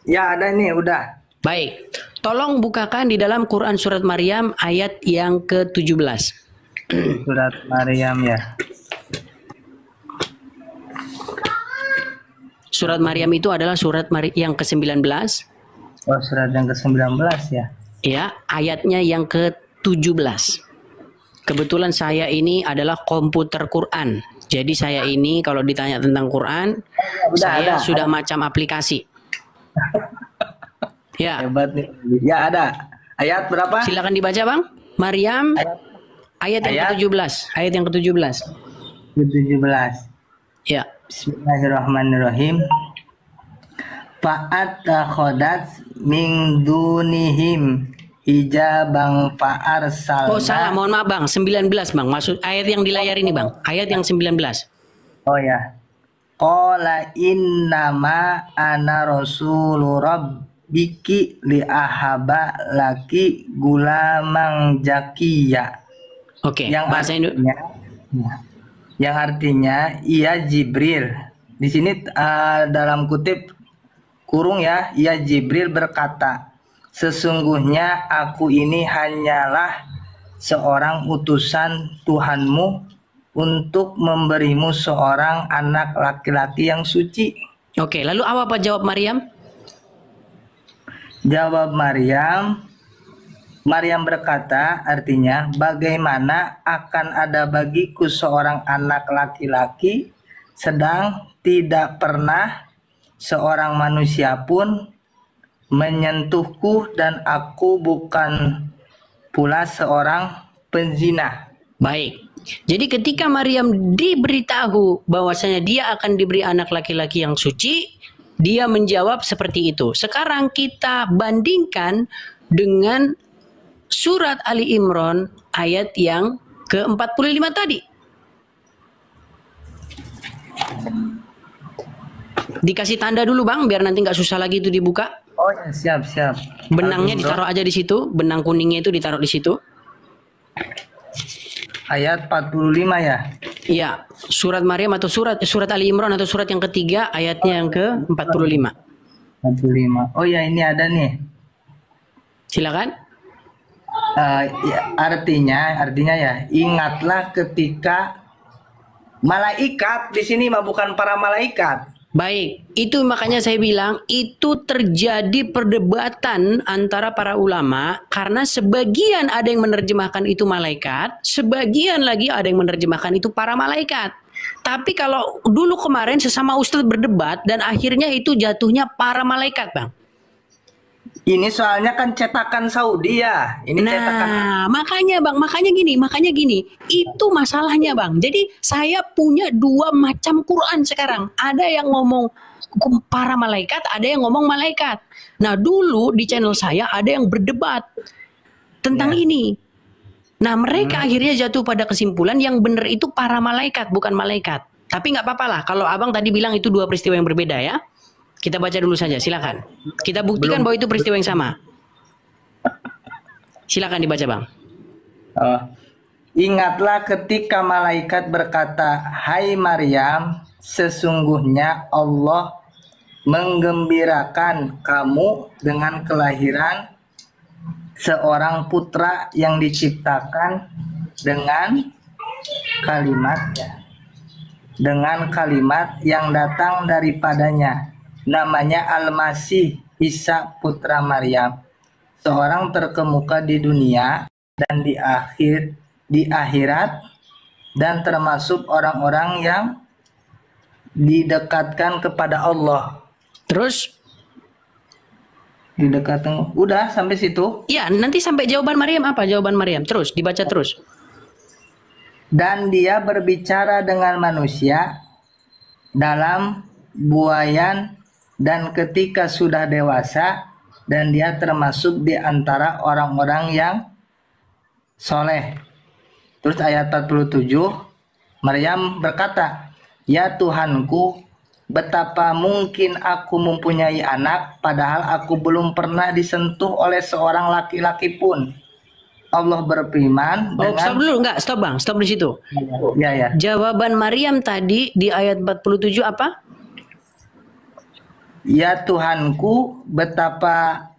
Ya ada nih, udah. Baik, tolong bukakan di dalam Quran Surat Maryam ayat yang ke-17. Surat Maryam ya. Surat Maryam itu adalah surat yang ke-19. Oh, surat yang ke-19 ya. Ya, ayatnya yang ke-17. Kebetulan saya ini adalah komputer Quran. Jadi saya ini kalau ditanya tentang Quran, saya sudah macam aplikasi. Ya. Hebat nih. Ya ada. Ayat berapa? Silakan dibaca Bang. Maryam ayat yang Ayat. ke-17. Ayat yang ke-17. 17. Ya. Bismillahirrahmanirrahim. Fa'atakhadat min dunihim hijabang fa'arsalna. Oh salah, mohon maaf Bang. 19 Bang. Maksud ayat yang di layar ini Bang. Ayat yang 19. Oh ya. Qala innama ana rasulu rabbiki li ahaba laki gulamang zakiya. Oke, Yang bahasa artinya, yang artinya ia Jibril. Di sini dalam kutip kurung ya, ia Jibril berkata, sesungguhnya aku ini hanyalah seorang utusan Tuhanmu untuk memberimu seorang anak laki-laki yang suci. Oke, lalu apa jawab Maryam? Jawab Maryam berkata, artinya, bagaimana akan ada bagiku seorang anak laki-laki, sedang tidak pernah seorang manusia pun menyentuhku dan aku bukan pula seorang penzina. Baik. Jadi ketika Maryam diberitahu bahwasanya dia akan diberi anak laki-laki yang suci, dia menjawab seperti itu. Sekarang kita bandingkan dengan surat Ali Imran ayat yang ke-45 tadi. Dikasih tanda dulu Bang, biar nanti nggak susah lagi itu dibuka. Oh ya, siap. Benangnya ditaruh aja di situ, benang kuningnya itu ditaruh di situ. Ayat 45 ya. Iya, surat Maryam atau surat Ali Imran atau surat yang ketiga ayatnya yang ke-45. 45. Oh ya, ini ada nih. Silakan. Artinya ya, ingatlah ketika malaikat di sini mah bukan para malaikat. Baik, itu makanya saya bilang itu terjadi perdebatan antara para ulama karena sebagian ada yang menerjemahkan itu malaikat, sebagian lagi ada yang menerjemahkan itu para malaikat. Tapi kalau dulu kemarin sesama ustadz berdebat dan akhirnya itu jatuhnya para malaikat, Bang. Ini soalnya kan cetakan Saudi ya. Ini cetakan. Nah, makanya gini, itu masalahnya Bang. Jadi saya punya dua macam Quran sekarang. Ada yang ngomong para malaikat, ada yang ngomong malaikat. Nah, dulu di channel saya ada yang berdebat tentang ini. Nah, mereka akhirnya jatuh pada kesimpulan yang benar itu para malaikat, bukan malaikat. Tapi nggak apa-apa lah, kalau abang tadi bilang itu dua peristiwa yang berbeda ya. Kita baca dulu saja, silakan. Kita buktikan bahwa itu peristiwa yang sama. Silakan dibaca, Bang. Ingatlah ketika malaikat berkata, "Hai Maryam, sesungguhnya Allah menggembirakan kamu dengan kelahiran seorang putra yang diciptakan dengan kalimat yang datang daripadanya. Namanya Al-Masih Isa putra Maryam, seorang terkemuka di dunia dan di akhirat, dan termasuk orang-orang yang didekatkan kepada Allah." Terus? Didekatkan. Udah sampai situ. Ya, nanti sampai jawaban Maryam apa? Jawaban Maryam. Terus dibaca terus. Dan dia berbicara dengan manusia dalam buayan, dan ketika sudah dewasa, dan dia termasuk di antara orang-orang yang soleh. Terus ayat 47, Maryam berkata, "Ya Tuhanku, betapa mungkin aku mempunyai anak, padahal aku belum pernah disentuh oleh seorang laki-laki pun." Allah berfirman Stop dulu, stop Bang, stop di situ. Ya. Jawaban Maryam tadi di ayat 47 apa? "Ya Tuhanku, betapa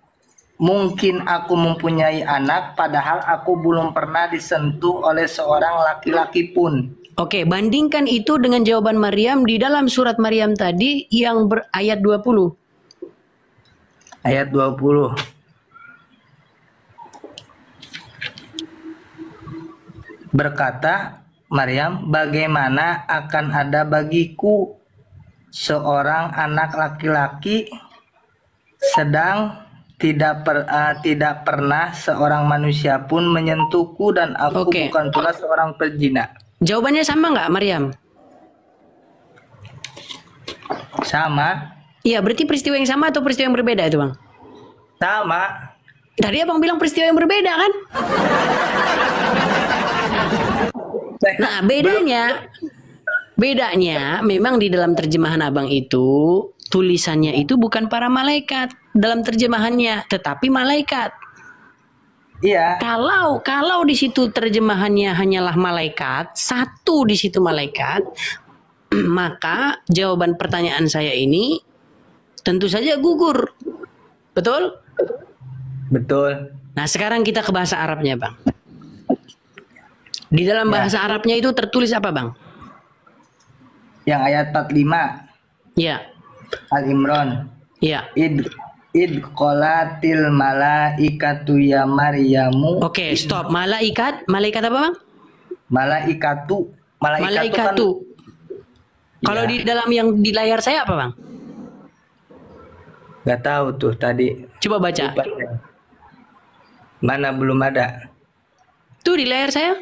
mungkin aku mempunyai anak, padahal aku belum pernah disentuh oleh seorang laki-laki pun." Oke, bandingkan itu dengan jawaban Maryam di dalam surat Maryam tadi yang ayat 20. Ayat 20. Berkata Maryam, "Bagaimana akan ada bagiku seorang anak laki-laki, sedang tidak pernah seorang manusia pun menyentuhku dan aku Oke. bukan pula seorang pezina. Jawabannya sama nggak, Maryam? Sama, Iya, berarti peristiwa yang sama atau peristiwa yang berbeda itu, Bang? sama. Tadi abang bilang peristiwa yang berbeda kan? Nah, bedanya memang di dalam terjemahan abang itu tulisannya itu bukan para malaikat dalam terjemahannya, tetapi malaikat. Iya, Kalau di situ terjemahannya hanyalah malaikat, satu di situ malaikat, maka jawaban pertanyaan saya ini tentu saja gugur. Betul? betul. Nah, sekarang kita ke bahasa Arabnya, Bang. Di dalam bahasa Arabnya itu tertulis apa, Bang? Yang ayat 45 Ya, Al-Imran. ya. Id qolatil malaikatu ya Maryamu. Oke, stop. Malaikat apa, Bang? Malaikatu. Malaikatu. Kalau di dalam yang di layar saya apa, Bang? Gak tahu tuh tadi. Coba baca. Mana belum ada. Tuh di layar saya.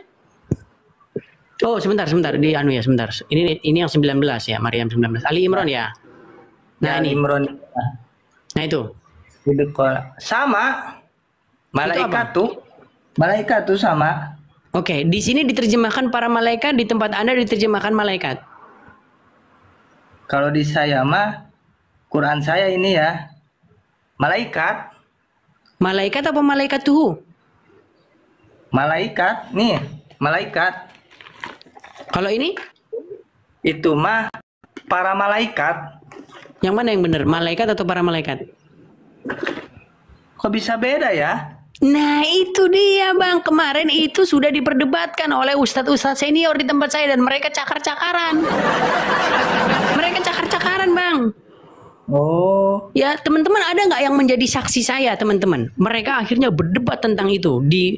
Oh, sebentar di anu ya, sebentar. Ini yang 19 ya, Maryam 19. Ali Imran ya. Nah, Ya, ini. Imran. Nah, itu. Sama. Malaikatu sama. Oke, di sini diterjemahkan para malaikat, di tempat Anda diterjemahkan malaikat. Kalau di saya mah Quran saya ini ya malaikat. Malaikat apa malaikat tuh? Malaikat nih, malaikat. Kalau ini Itu mah para malaikat. yang mana yang benar? Malaikat atau para malaikat? Kok bisa beda ya? Nah, itu dia, Bang. Kemarin itu sudah diperdebatkan oleh ustadz-ustadz senior di tempat saya dan mereka cakar-cakaran. Mereka cakar-cakaran, Bang. Oh, Ya, teman-teman ada nggak yang menjadi saksi saya, teman-teman? Mereka akhirnya berdebat tentang itu di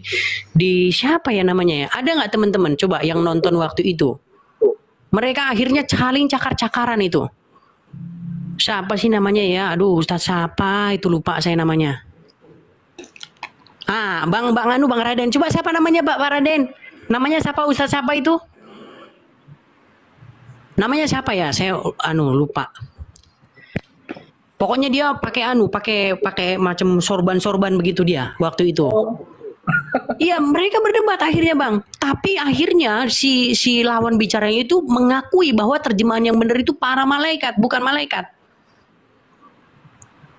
siapa ya namanya ya? Ada nggak teman-teman? Coba yang nonton waktu itu. Mereka akhirnya saling cakar-cakaran itu. Siapa sih namanya ya? Aduh, Ustadz siapa? Itu lupa saya namanya. Bang Raden. Coba siapa namanya, Pak Raden? Namanya siapa? Ustadz siapa itu? Namanya siapa ya? Saya lupa. Pokoknya dia pakai macam sorban begitu dia waktu itu. Iya, mereka berdebat akhirnya, Bang. Tapi akhirnya si lawan bicaranya itu mengakui bahwa terjemahan yang benar itu para malaikat, bukan malaikat.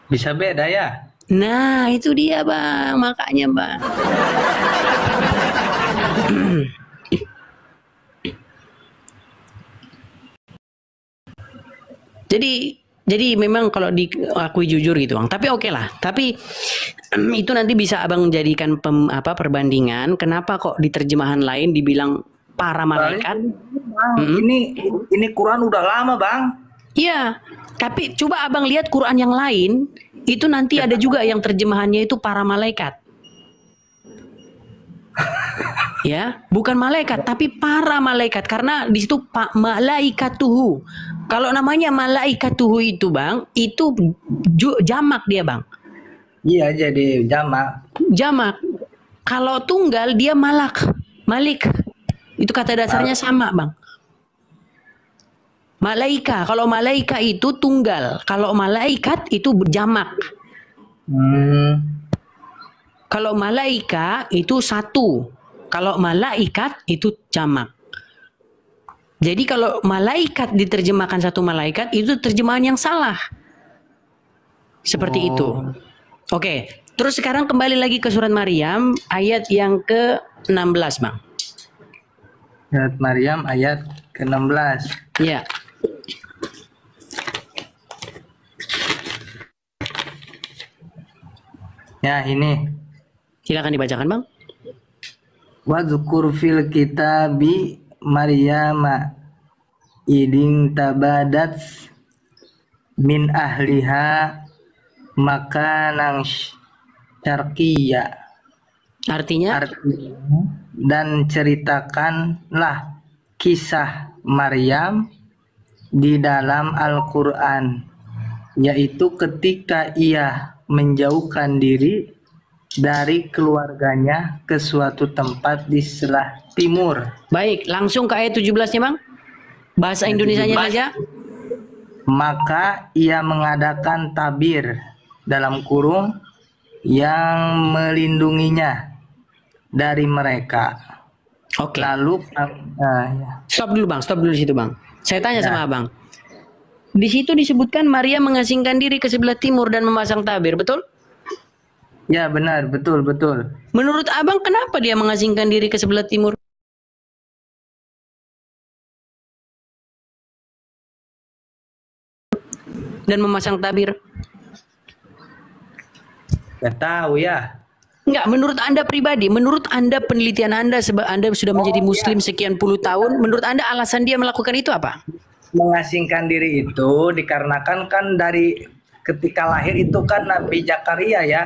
bisa beda ya? Nah, itu dia, Bang. Makanya, Bang. Jadi memang kalau diakui jujur gitu, Bang. Tapi oke lah. Tapi itu nanti bisa Abang jadikan perbandingan. Kenapa kok di terjemahan lain dibilang para malaikat? Ini Quran udah lama, Bang. Iya. Tapi coba Abang lihat Quran yang lain, itu nanti ada juga yang terjemahannya itu para malaikat. Ya, bukan malaikat tapi para malaikat karena di situ pak malaikatuhu. Kalau namanya malaikatuhu itu, Bang, itu jamak dia, Bang. Iya, jadi jamak. Jamak. Kalau tunggal dia malik. Itu kata dasarnya sama, Bang. Malaika, kalau malaika itu tunggal, kalau malaikat itu jamak. Kalau malaika itu satu, kalau malaikat itu jamak. Jadi kalau malaikat diterjemahkan satu malaikat itu terjemahan yang salah. Seperti itu. Oke, terus sekarang kembali lagi ke surat Maryam ayat yang ke-16, Bang. Surat Maryam ayat ke-16. Ya. Ya, ini. Silakan dibacakan, Bang. Wadzukur fil kitabi Maryam iding tabadat min ahliha makanang syarqiyya. Artinya Dan ceritakanlah kisah Maryam di dalam Al-Quran, yaitu ketika ia menjauhkan diri dari keluarganya ke suatu tempat di sebelah timur. Baik, langsung ke ayat 17-nya, Bang. Bahasa Indonesianya saja. Maka ia mengadakan tabir dalam kurung yang melindunginya dari mereka. Oke. Lalu Stop dulu, Bang. Stop dulu di situ, Bang. Saya tanya sama Abang. Di situ disebutkan Maria mengasingkan diri ke sebelah timur dan memasang tabir, betul? ya benar, betul betul. Menurut Abang kenapa dia mengasingkan diri ke sebelah timur? Dan memasang tabir? Gak tahu ya. Enggak, menurut Anda pribadi, menurut Anda penelitian Anda, sebab Anda sudah menjadi muslim sekian puluh tahun, menurut Anda alasan dia melakukan itu apa? Mengasingkan diri itu dikarenakan kan dari ketika lahir itu kan Nabi Zakaria ya.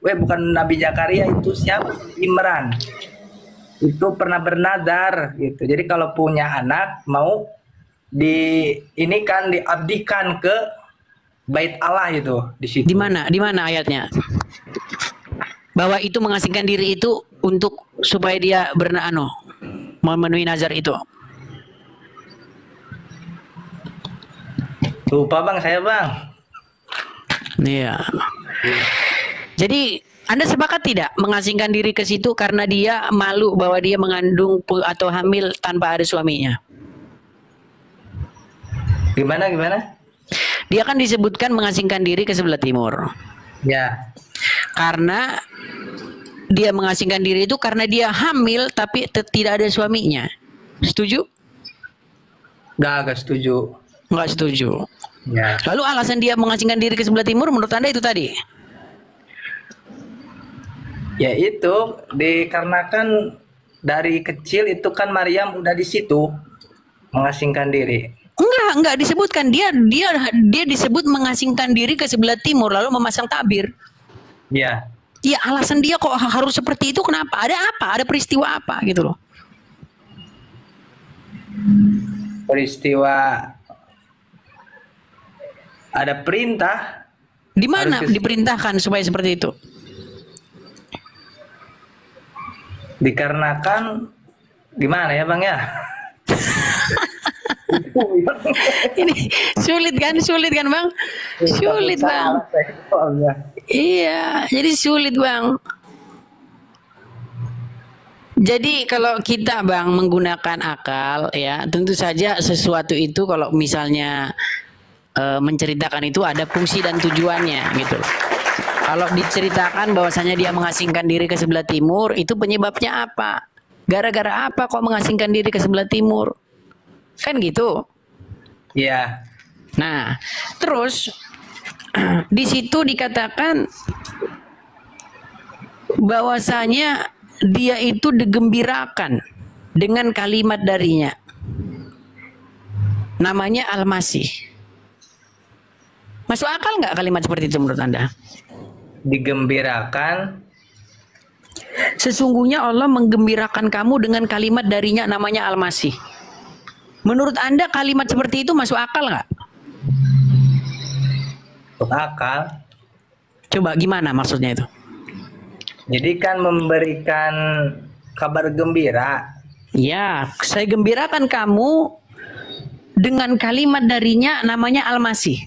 Bukan Nabi Zakaria, itu siapa? Imran. Itu pernah bernazar gitu. Jadi kalau punya anak mau ini kan diabdikan ke Bait Allah itu di situ. Di mana? Di mana ayatnya? Bahwa itu mengasingkan diri itu untuk supaya dia memenuhi nazar itu. Lupa Bang, saya Bang. Iya. Jadi Anda sepakat tidak mengasingkan diri ke situ karena dia malu bahwa dia mengandung atau hamil tanpa ada suaminya? Gimana? Dia kan disebutkan mengasingkan diri ke sebelah timur. Ya. Karena dia mengasingkan diri itu karena dia hamil tapi tidak ada suaminya. Setuju? Gak setuju. Nggak setuju. Ya. Lalu alasan dia mengasingkan diri ke sebelah timur menurut Anda itu tadi? Ya itu dikarenakan dari kecil itu kan Maryam udah di situ mengasingkan diri. Enggak disebutkan. Dia disebut mengasingkan diri ke sebelah timur lalu memasang tabir. Ya. Iya, alasan dia kok harus seperti itu kenapa? Ada apa? Ada peristiwa apa gitu loh. Peristiwa ada perintah. Di mana diperintahkan supaya seperti itu? Dikarenakan gimana ya Bang ya? Ini sulit kan Bang? Sulit Bang. Iya, jadi sulit Bang. Jadi kalau kita Bang menggunakan akal ya, tentu saja sesuatu itu kalau misalnya menceritakan itu ada fungsi dan tujuannya gitu. Kalau diceritakan bahwasanya dia mengasingkan diri ke sebelah timur, itu penyebabnya apa? Gara-gara apa kok mengasingkan diri ke sebelah timur? Kan gitu. Iya. Nah, terus di situ dikatakan bahwasanya dia itu digembirakan dengan kalimat darinya. Namanya Al-Masih. Masuk akal nggak kalimat seperti itu menurut Anda? Digembirakan. Sesungguhnya Allah menggembirakan kamu dengan kalimat darinya namanya Al-Masih. Menurut Anda kalimat seperti itu masuk akal nggak? Masuk akal. Coba gimana maksudnya itu? Jadi kan memberikan kabar gembira. Ya, saya gembirakan kamu dengan kalimat darinya namanya Al-Masih.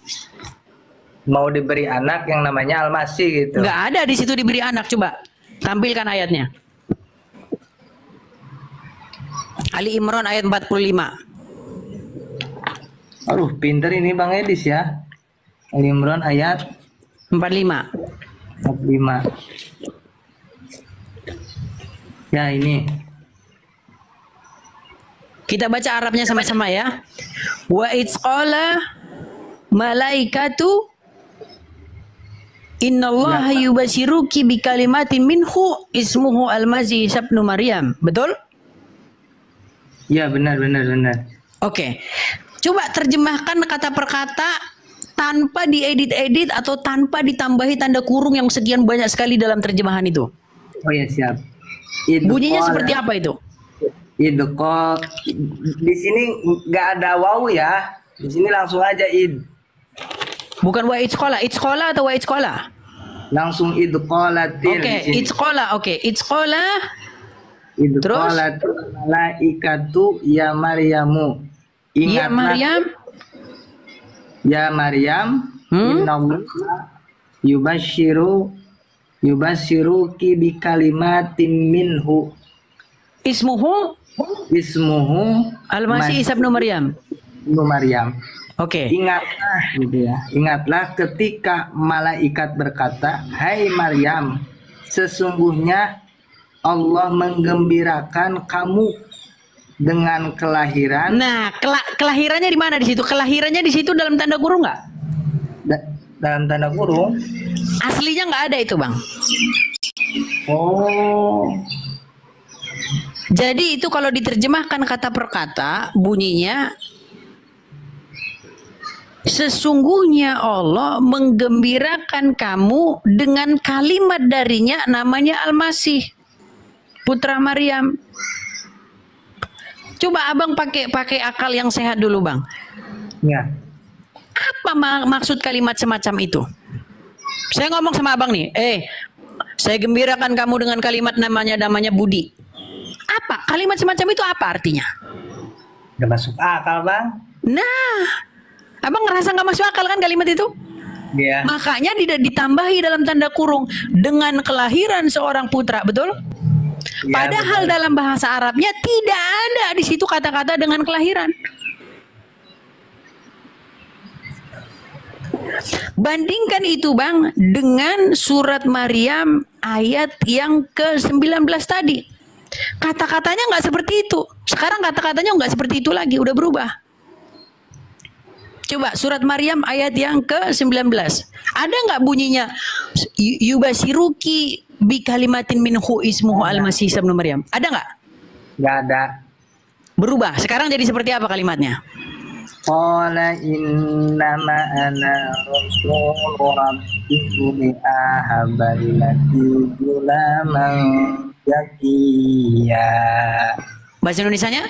Mau diberi anak yang namanya Al-Masih gitu. Nggak ada di situ diberi anak. Coba tampilkan ayatnya. Ali Imran ayat 45. Aduh, pinter ini Bang Edis ya. Ali Imran ayat 45. 45. Ya ini. Kita baca Arabnya sama-sama ya. Wa itsqala malaikatu innallaha yubashiruki bi kalimatin minhu ismuhu al-Masih ibnu Maryam. Betul? Ya benar. Oke. Coba terjemahkan kata per kata tanpa diedit-edit atau tanpa ditambahi tanda kurung yang sekian banyak sekali dalam terjemahan itu. Oh ya siap. Bunyinya seperti apa itu? Idqal. Di sini nggak ada waw ya. Di sini langsung aja id. Bukan wa itsqala atau wa itsqala? Langsung idqalatil. Oke, itqala. Oke, itqala. Idqalatil malaikatu ya Maryamu. Ya Maryam. Ya Maryam, innallaha yubashiruki bi kalimatin minhu. Ismuhu Al-Masih Isa bin Maryam. Ibnu Maryam. Oke. Ingatlah gitu ya. Ingatlah ketika malaikat berkata, "Hai Maryam, sesungguhnya Allah menggembirakan kamu dengan kelahiran." Nah, kelahirannya di mana di situ? Kelahirannya di situ dalam tanda kurung nggak? Dalam tanda kurung. Aslinya nggak ada itu, Bang. Oh. Jadi itu kalau diterjemahkan kata per kata, bunyinya sesungguhnya Allah menggembirakan kamu dengan kalimat darinya namanya Al-Masih, putra Maryam. Coba Abang pakai akal yang sehat dulu, Bang. Ya. Apa maksud kalimat semacam itu? Saya ngomong sama Abang nih, saya gembirakan kamu dengan kalimat namanya Budi. Apa? Kalimat semacam itu apa artinya? Gak masuk akal, Bang. Nah, Abang ngerasa gak masuk akal kan kalimat itu? Iya. Makanya ditambahi dalam tanda kurung dengan kelahiran seorang putra, betul? Ya, Padahal betul. dalam bahasa Arabnya tidak ada di situ kata-kata dengan kelahiran. Bandingkan itu, Bang, dengan surat Maryam ayat yang ke-19 tadi. Kata-katanya nggak seperti itu. Sekarang kata-katanya nggak seperti itu lagi, udah berubah. Coba surat Maryam ayat yang ke-19. Ada nggak bunyinya yubashiruki bi kalimatin minhu ismuhu al-masih ibnu Maryam? Ada nggak? Gak ada. Berubah. Sekarang jadi seperti apa kalimatnya? Qala innama ana rasulur rabbika li'ahabalaki gulaman zakiya. Bahasa Indonesianya?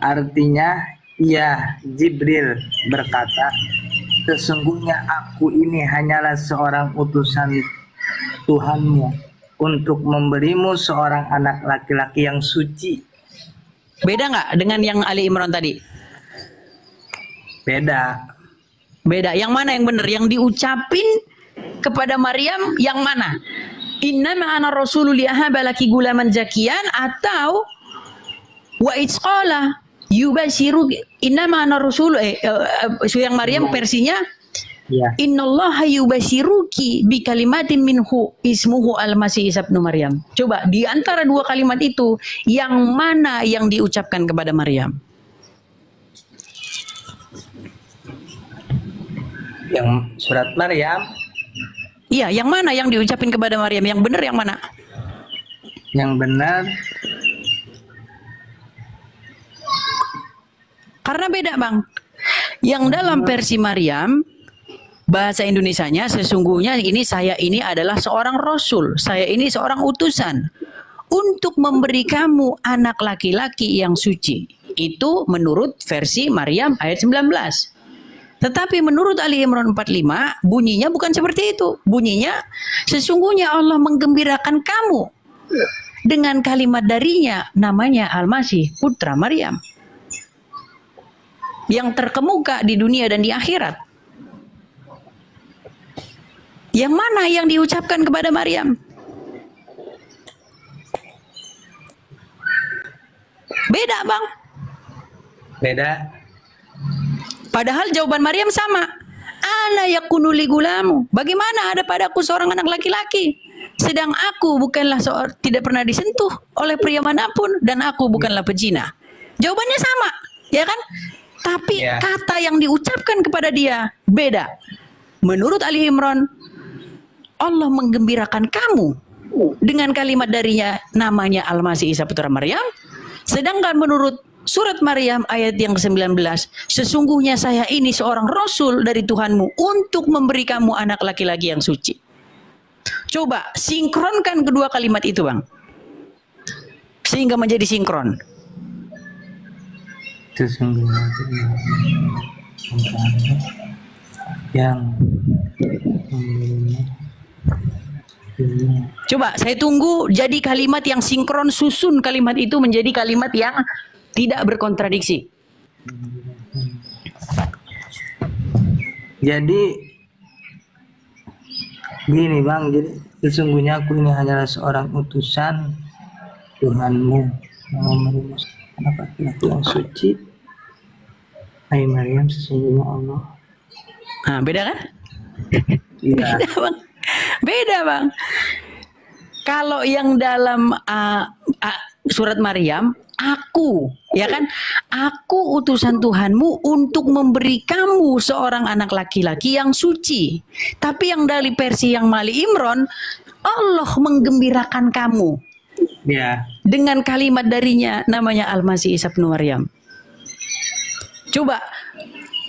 Artinya, ya Jibril berkata, sesungguhnya aku ini hanyalah seorang utusan Tuhanmu untuk memberimu seorang anak laki-laki yang suci. Beda nggak dengan yang Ali Imran tadi? Beda. Beda. Yang mana yang benar? Yang diucapin kepada Maryam yang mana? Innama ana rasulul yahabalaki gulaman zakiyan atau wa itsqala yubashiru innama ana rasul yang Maryam versinya Ya. innallaha yubashiruki bi kalimatin minhu ismuhu al-masih Isa bin Maryam. Coba di antara dua kalimat itu yang mana yang diucapkan kepada Maryam? Yang surat Maryam. Iya, yang mana yang diucapin kepada Maryam? Yang benar yang mana? Yang benar. Karena beda, Bang. Yang dalam versi Maryam bahasa Indonesianya sesungguhnya saya ini adalah seorang rasul, saya ini seorang utusan untuk memberi kamu anak laki-laki yang suci. Itu menurut versi Maryam ayat 19. Tetapi menurut Ali Imran 45 bunyinya bukan seperti itu. Bunyinya sesungguhnya Allah menggembirakan kamu dengan kalimat darinya namanya Al-Masih putra Maryam yang terkemuka di dunia dan di akhirat. Yang mana yang diucapkan kepada Maryam? Beda, Bang. Beda. Padahal jawaban Maryam sama. Ana yakunu li gulamu. Bagaimana ada padaku seorang anak laki-laki? Sedang aku bukanlah tidak pernah disentuh oleh pria manapun dan aku bukanlah pezina. Jawabannya sama, ya kan? Tapi kata yang diucapkan kepada dia beda. Menurut Ali Imran, Allah menggembirakan kamu dengan kalimat darinya namanya Al-Masih Isa putra Maryam. Sedangkan menurut surat Maryam ayat yang ke-19, sesungguhnya saya ini seorang rasul dari Tuhanmu untuk memberi kamu anak laki-laki yang suci. Coba sinkronkan kedua kalimat itu, Bang. Sehingga menjadi sinkron. Sesungguhnya yang Coba saya tunggu jadi kalimat yang sinkron, susun kalimat itu menjadi kalimat yang tidak berkontradiksi. Jadi gini Bang, jadi sesungguhnya aku ini hanyalah seorang utusan Tuhanmu yang menerima anak laki-laki yang suci. Hai Maryam, sesungguhnya Allah. Nah, beda kan? Iya. Beda bang. Beda bang. Kalau yang dalam surat Maryam, aku, ya kan? Aku utusan Tuhanmu untuk memberi kamu seorang anak laki-laki yang suci. Tapi yang dari versi yang Mali Imron, Allah menggembirakan kamu. Ya. Dengan kalimat darinya namanya Al-Masih Isa bin Maryam. Coba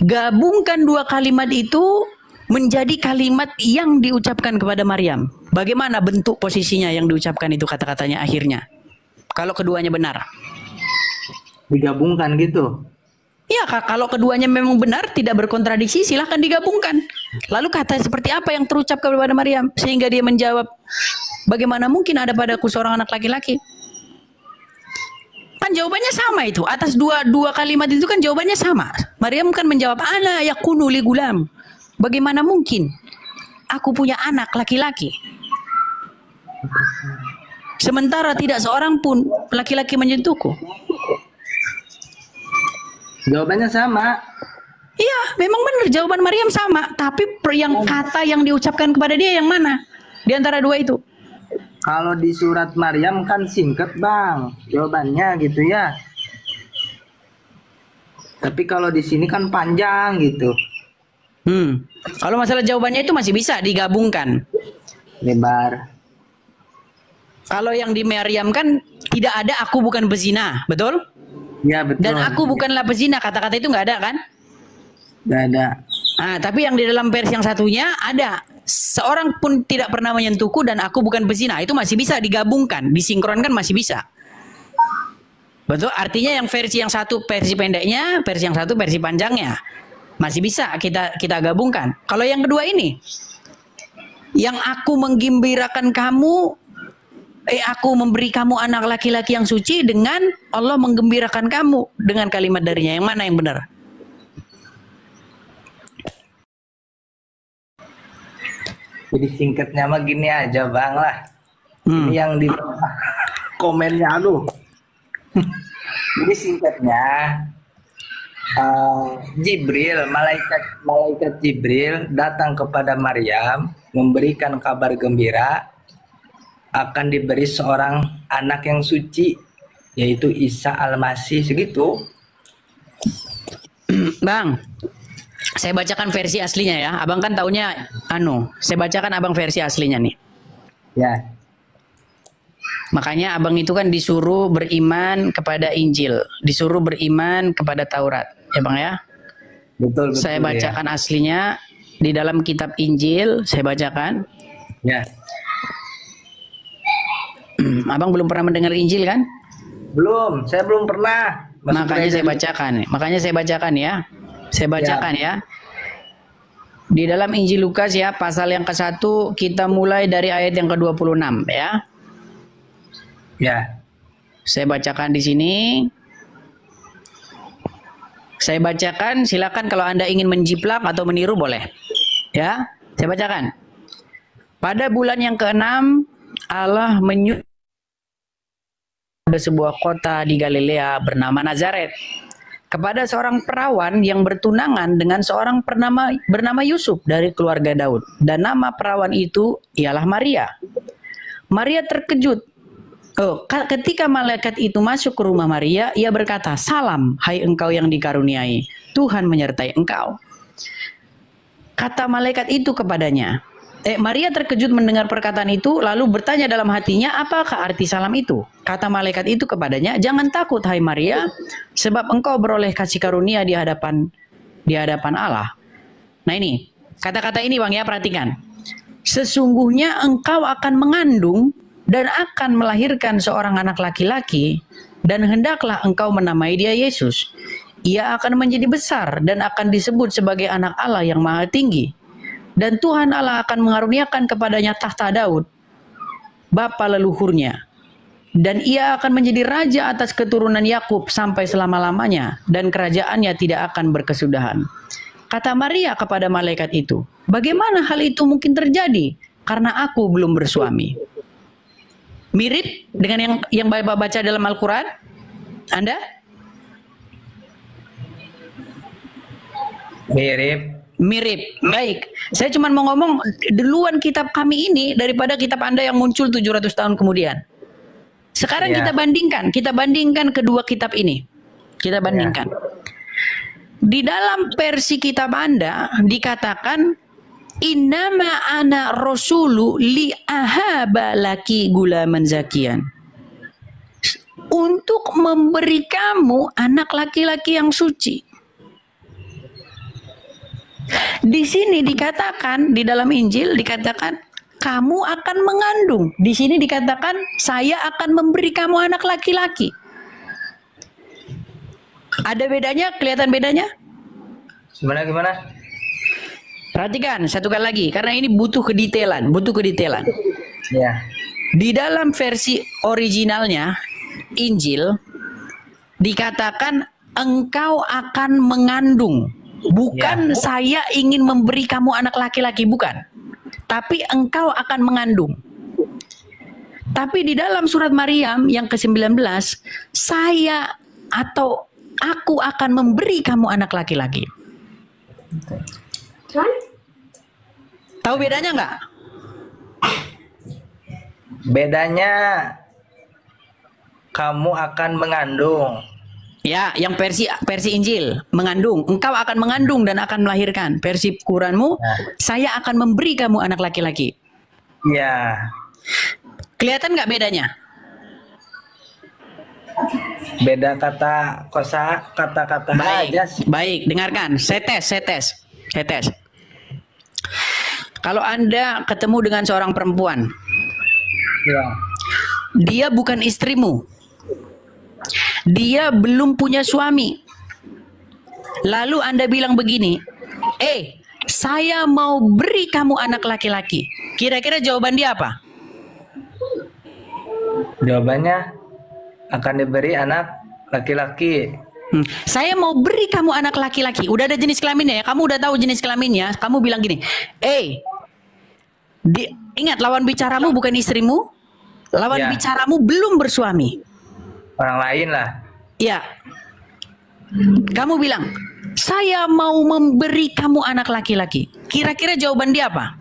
gabungkan dua kalimat itu menjadi kalimat yang diucapkan kepada Maryam. Bagaimana bentuk posisinya yang diucapkan itu kata-katanya akhirnya? Kalau keduanya benar. Digabungkan gitu. Ya, kalau keduanya memang benar, tidak berkontradiksi, silahkan digabungkan. Lalu kata seperti apa yang terucap kepada Maryam sehingga dia menjawab, bagaimana mungkin ada padaku seorang anak laki-laki? Kan jawabannya sama itu. Atas dua kalimat itu kan jawabannya sama. Maryam kan menjawab, ana yakunu li gulam. Bagaimana mungkin aku punya anak laki-laki? Sementara tidak seorang pun laki-laki menyentuhku. Jawabannya sama. Iya, memang benar jawaban Maryam sama. Tapi yang kata yang diucapkan kepada dia yang mana? Di antara dua itu. Kalau di surat Maryam kan singkat Bang, jawabannya gitu ya. Tapi kalau di sini kan panjang gitu. Kalau masalah jawabannya itu masih bisa digabungkan. Lebar. Kalau yang di Maryam kan tidak ada aku bukan pezina, betul? Ya betul. Dan aku bukanlah pezina, kata-kata itu nggak ada kan? Nggak ada. Nah, tapi yang di dalam versi yang satunya ada. Seorang pun tidak pernah menyentuhku dan aku bukan pezina. Itu masih bisa digabungkan, disinkronkan masih bisa. Betul? Artinya yang versi yang satu versi pendeknya, versi yang satu versi panjangnya. Masih bisa kita gabungkan. Kalau yang kedua ini, yang aku menggembirakan kamu, aku memberi kamu anak laki-laki yang suci dengan Allah menggembirakan kamu dengan kalimat darinya. Yang mana yang benar? Jadi singkatnya mah gini aja Bang lah. Ini yang di komennya aduh. Jadi singkatnya Jibril, malaikat Jibril datang kepada Maryam memberikan kabar gembira akan diberi seorang anak yang suci, yaitu Isa Al-Masih, segitu. Bang, saya bacakan versi aslinya ya. Abang kan taunya saya bacakan abang versi aslinya nih. Ya. Makanya abang itu kan disuruh beriman kepada Injil, disuruh beriman kepada Taurat, ya Bang ya. Betul. Saya bacakan ya. Aslinya di dalam kitab Injil, saya bacakan. Ya. Abang belum pernah mendengar Injil kan? Belum, saya belum pernah. Makanya saya bacakan. Makanya saya bacakan ya. Saya bacakan ya. Di dalam Injil Lukas ya, pasal yang ke-1 kita mulai dari ayat yang ke-26 ya. Ya. Saya bacakan di sini. Saya bacakan, silakan kalau Anda ingin menjiplak atau meniru boleh. Ya, saya bacakan. Pada bulan yang ke-6 Allah menyuruh ada sebuah kota di Galilea bernama Nazaret kepada seorang perawan yang bertunangan dengan seorang bernama Yusuf dari keluarga Daud, dan nama perawan itu ialah Maria. Maria terkejut ketika malaikat itu masuk ke rumah Maria. Ia berkata, "Salam, hai engkau yang dikaruniai, Tuhan menyertai engkau." Kata malaikat itu kepadanya, Maria terkejut mendengar perkataan itu, lalu bertanya dalam hatinya, apakah arti salam itu? Kata malaikat itu kepadanya, "Jangan takut, hai Maria, sebab engkau beroleh kasih karunia di hadapan Allah." Nah ini, kata-kata ini Bang ya, perhatikan. Sesungguhnya engkau akan mengandung dan akan melahirkan seorang anak laki-laki, dan hendaklah engkau menamai dia Yesus. Ia akan menjadi besar dan akan disebut sebagai anak Allah yang Maha Tinggi. dan Tuhan Allah akan mengaruniakan kepadanya tahta Daud, bapa leluhurnya. Dan ia akan menjadi raja atas keturunan Yakub sampai selama-lamanya, dan kerajaannya tidak akan berkesudahan. Kata Maria kepada malaikat itu, bagaimana hal itu mungkin terjadi? Karena aku belum bersuami. Mirip dengan yang Bapak baca dalam Al-Quran? Anda? Mirip. Baik. Saya cuma mau ngomong duluan kitab kami ini daripada kitab Anda yang muncul 700 tahun kemudian. Sekarang kita bandingkan kedua kitab ini. Kita bandingkan. Di dalam versi kitab Anda dikatakan innama ana rasulu li ahaba laki gulaman zakian. Untuk memberi kamu anak laki-laki yang suci. Di sini dikatakan, di dalam Injil dikatakan kamu akan mengandung. Di sini dikatakan saya akan memberi kamu anak laki-laki. Ada bedanya? Kelihatan bedanya? Gimana? Perhatikan satu kali lagi, karena ini butuh kedetailan. Ya. Di dalam versi originalnya Injil dikatakan engkau akan mengandung. Bukan saya ingin memberi kamu anak laki-laki, bukan. Tapi engkau akan mengandung. Tapi di dalam surat Maryam yang ke-19, saya atau aku akan memberi kamu anak laki-laki. Tahu bedanya nggak? Bedanya kamu akan mengandung. Ya, yang versi Injil mengandung, engkau akan mengandung dan akan melahirkan. Versi Quranmu, saya akan memberi kamu anak laki-laki. Ya. Kelihatan nggak bedanya? Beda kata-kata aja. Baik, dengarkan. Saya tes. Kalau Anda ketemu dengan seorang perempuan, Ya. dia bukan istrimu. Dia belum punya suami. Lalu Anda bilang begini, saya mau beri kamu anak laki-laki. Kira-kira jawaban dia apa? Jawabannya akan diberi anak laki-laki. Saya mau beri kamu anak laki-laki. Udah ada jenis kelaminnya ya. Kamu udah tahu jenis kelaminnya. Kamu bilang gini, ingat lawan bicaramu bukan istrimu. Lawan bicaramu belum bersuami. Orang lain lah. Ya. Kamu bilang, saya mau memberi kamu anak laki-laki. Kira-kira jawaban dia apa?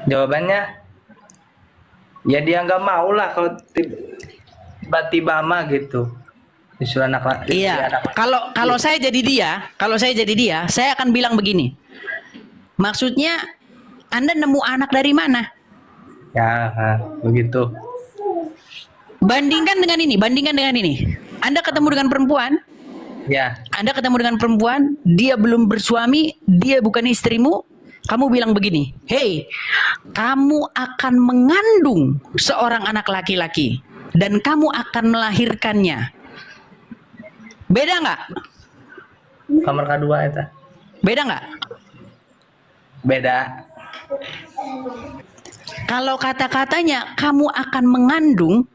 Jawabannya, ya dia nggak mau lah kalau tiba-tiba mah gitu. Disuruh anak laki. Iya. Kalau saya jadi dia, saya akan bilang begini. Maksudnya, Anda nemu anak dari mana? Ya, begitu. Bandingkan dengan ini. Anda ketemu dengan perempuan. Ya. Anda ketemu dengan perempuan, dia belum bersuami, dia bukan istrimu. Kamu bilang begini, kamu akan mengandung seorang anak laki-laki dan kamu akan melahirkannya. Beda nggak? Kamar kedua itu. Beda nggak? Beda. Kalau kata-katanya kamu akan mengandung,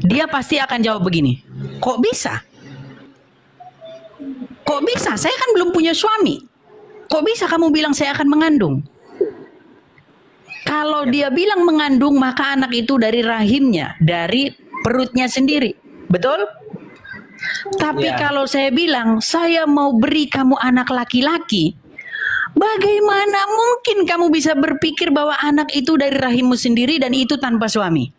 dia pasti akan jawab begini, kok bisa? Kok bisa? Saya kan belum punya suami. Kok bisa kamu bilang saya akan mengandung? Kalau dia bilang mengandung, maka anak itu dari rahimnya, dari perutnya sendiri. Betul? Tapi kalau saya bilang, saya mau beri kamu anak laki-laki, bagaimana mungkin kamu bisa berpikir bahwa anak itu dari rahimmu sendiri dan itu tanpa suami?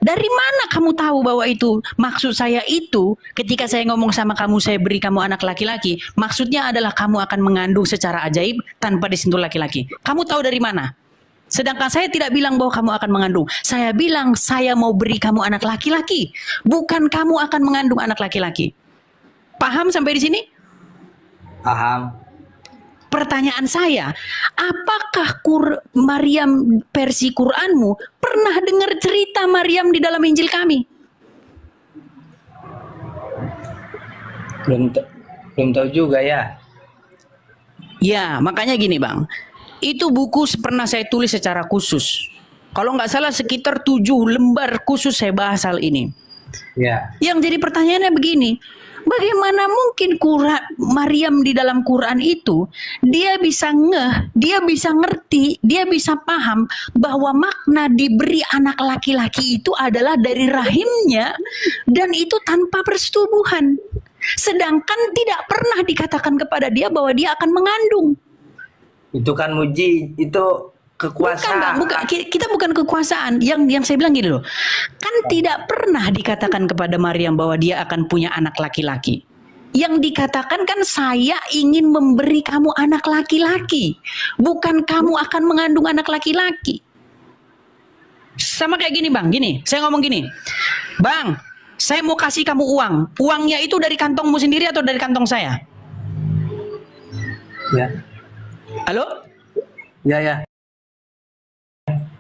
Dari mana kamu tahu bahwa itu maksud saya itu ketika saya ngomong sama kamu saya beri kamu anak laki-laki, maksudnya adalah kamu akan mengandung secara ajaib tanpa disentuh laki-laki. Kamu tahu dari mana? Sedangkan saya tidak bilang bahwa kamu akan mengandung. Saya bilang saya mau beri kamu anak laki-laki, bukan kamu akan mengandung anak laki-laki. Paham sampai di sini? Paham. Pertanyaan saya, apakah Maryam versi Quranmu pernah dengar cerita Maryam di dalam Injil kami? Belum tahu juga ya. Ya, makanya gini Bang. Itu buku pernah saya tulis secara khusus. Kalau nggak salah sekitar 7 lembar khusus saya bahas hal ini. Ya. Yang jadi pertanyaannya begini, bagaimana mungkin Maryam di dalam Quran itu dia bisa dia bisa ngerti, dia bisa paham bahwa makna diberi anak laki-laki itu adalah dari rahimnya dan itu tanpa persetubuhan. Sedangkan tidak pernah dikatakan kepada dia bahwa dia akan mengandung. Itu kan muji, itu kekuasaan. Kita bukan kekuasaan. Yang saya bilang gini loh, kan tidak pernah dikatakan kepada Maryam bahwa dia akan punya anak laki-laki. Yang dikatakan kan saya ingin memberi kamu anak laki-laki, bukan kamu akan mengandung anak laki-laki. Sama kayak gini Bang, gini, saya ngomong gini, Bang, saya mau kasih kamu uang, uangnya itu dari kantongmu sendiri atau dari kantong saya? Ya. Halo? Ya.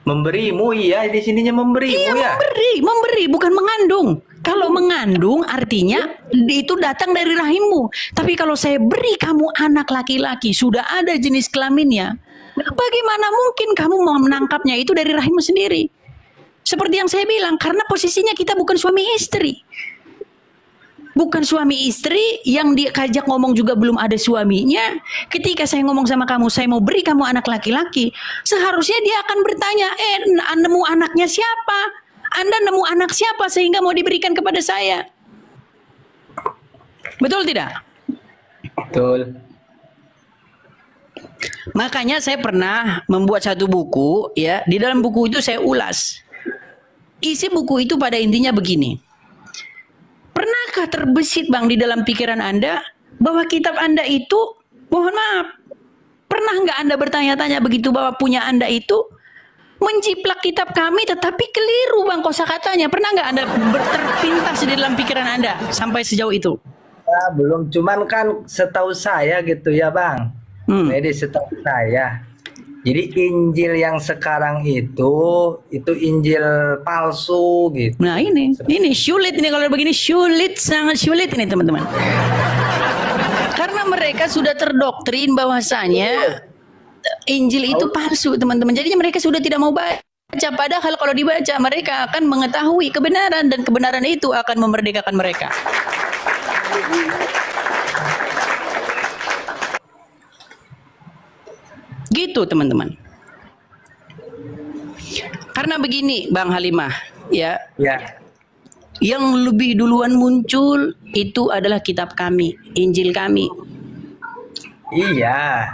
Memberimu, ya, di sininya memberimu, Iya, ya. memberi, bukan mengandung. Kalau mengandung artinya itu datang dari rahimmu. Tapi kalau saya beri kamu anak laki-laki, sudah ada jenis kelaminnya, bagaimana mungkin kamu mau menangkapnya itu dari rahimmu sendiri? Seperti yang saya bilang, karena posisinya kita bukan suami istri. Bukan suami istri yang diajak ngomong juga belum ada suaminya. Ketika saya ngomong sama kamu, saya mau beri kamu anak laki-laki, seharusnya dia akan bertanya, nemu anaknya siapa? Anda nemu anak siapa sehingga mau diberikan kepada saya? Betul tidak? Betul. Makanya saya pernah membuat satu buku, ya. Di dalam buku itu saya ulas. Isi buku itu pada intinya begini. Pernahkah terbesit Bang di dalam pikiran Anda bahwa kitab Anda itu, mohon maaf, pernah nggak Anda bertanya-tanya begitu bahwa punya Anda itu menciplak kitab kami tetapi keliru Bang kosakatanya? Pernah nggak Anda terpintas di dalam pikiran Anda sampai sejauh itu? Ya, belum, cuman kan setahu saya gitu ya Bang. Jadi setahu saya. Jadi Injil yang sekarang itu Injil palsu gitu. Nah ini sulit ini kalau begini, sangat sulit ini teman-teman. Karena mereka sudah terdoktrin bahwasanya Injil itu palsu teman-teman. Jadinya mereka sudah tidak mau baca. Padahal kalau dibaca mereka akan mengetahui kebenaran dan kebenaran itu akan memerdekakan mereka. Gitu teman-teman. Karena begini Bang Halimah, ya. Ya. Yang lebih duluan muncul itu adalah kitab kami, Injil kami. Iya.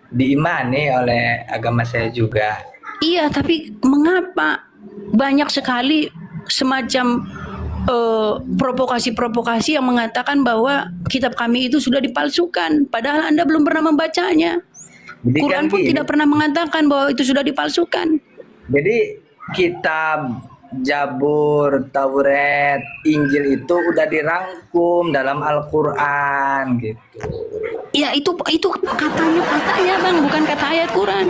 Diimani oleh agama saya juga. Iya, tapi mengapa banyak sekali semacam provokasi-provokasi yang mengatakan bahwa kitab kami itu sudah dipalsukan, padahal Anda belum pernah membacanya. Jadi Quran kan pun tidak pernah mengatakan bahwa itu sudah dipalsukan. Jadi kitab Zabur, Taurat, Injil itu udah dirangkum dalam Al-Quran gitu. Ya itu katanya Bang, bukan kata ayat Quran.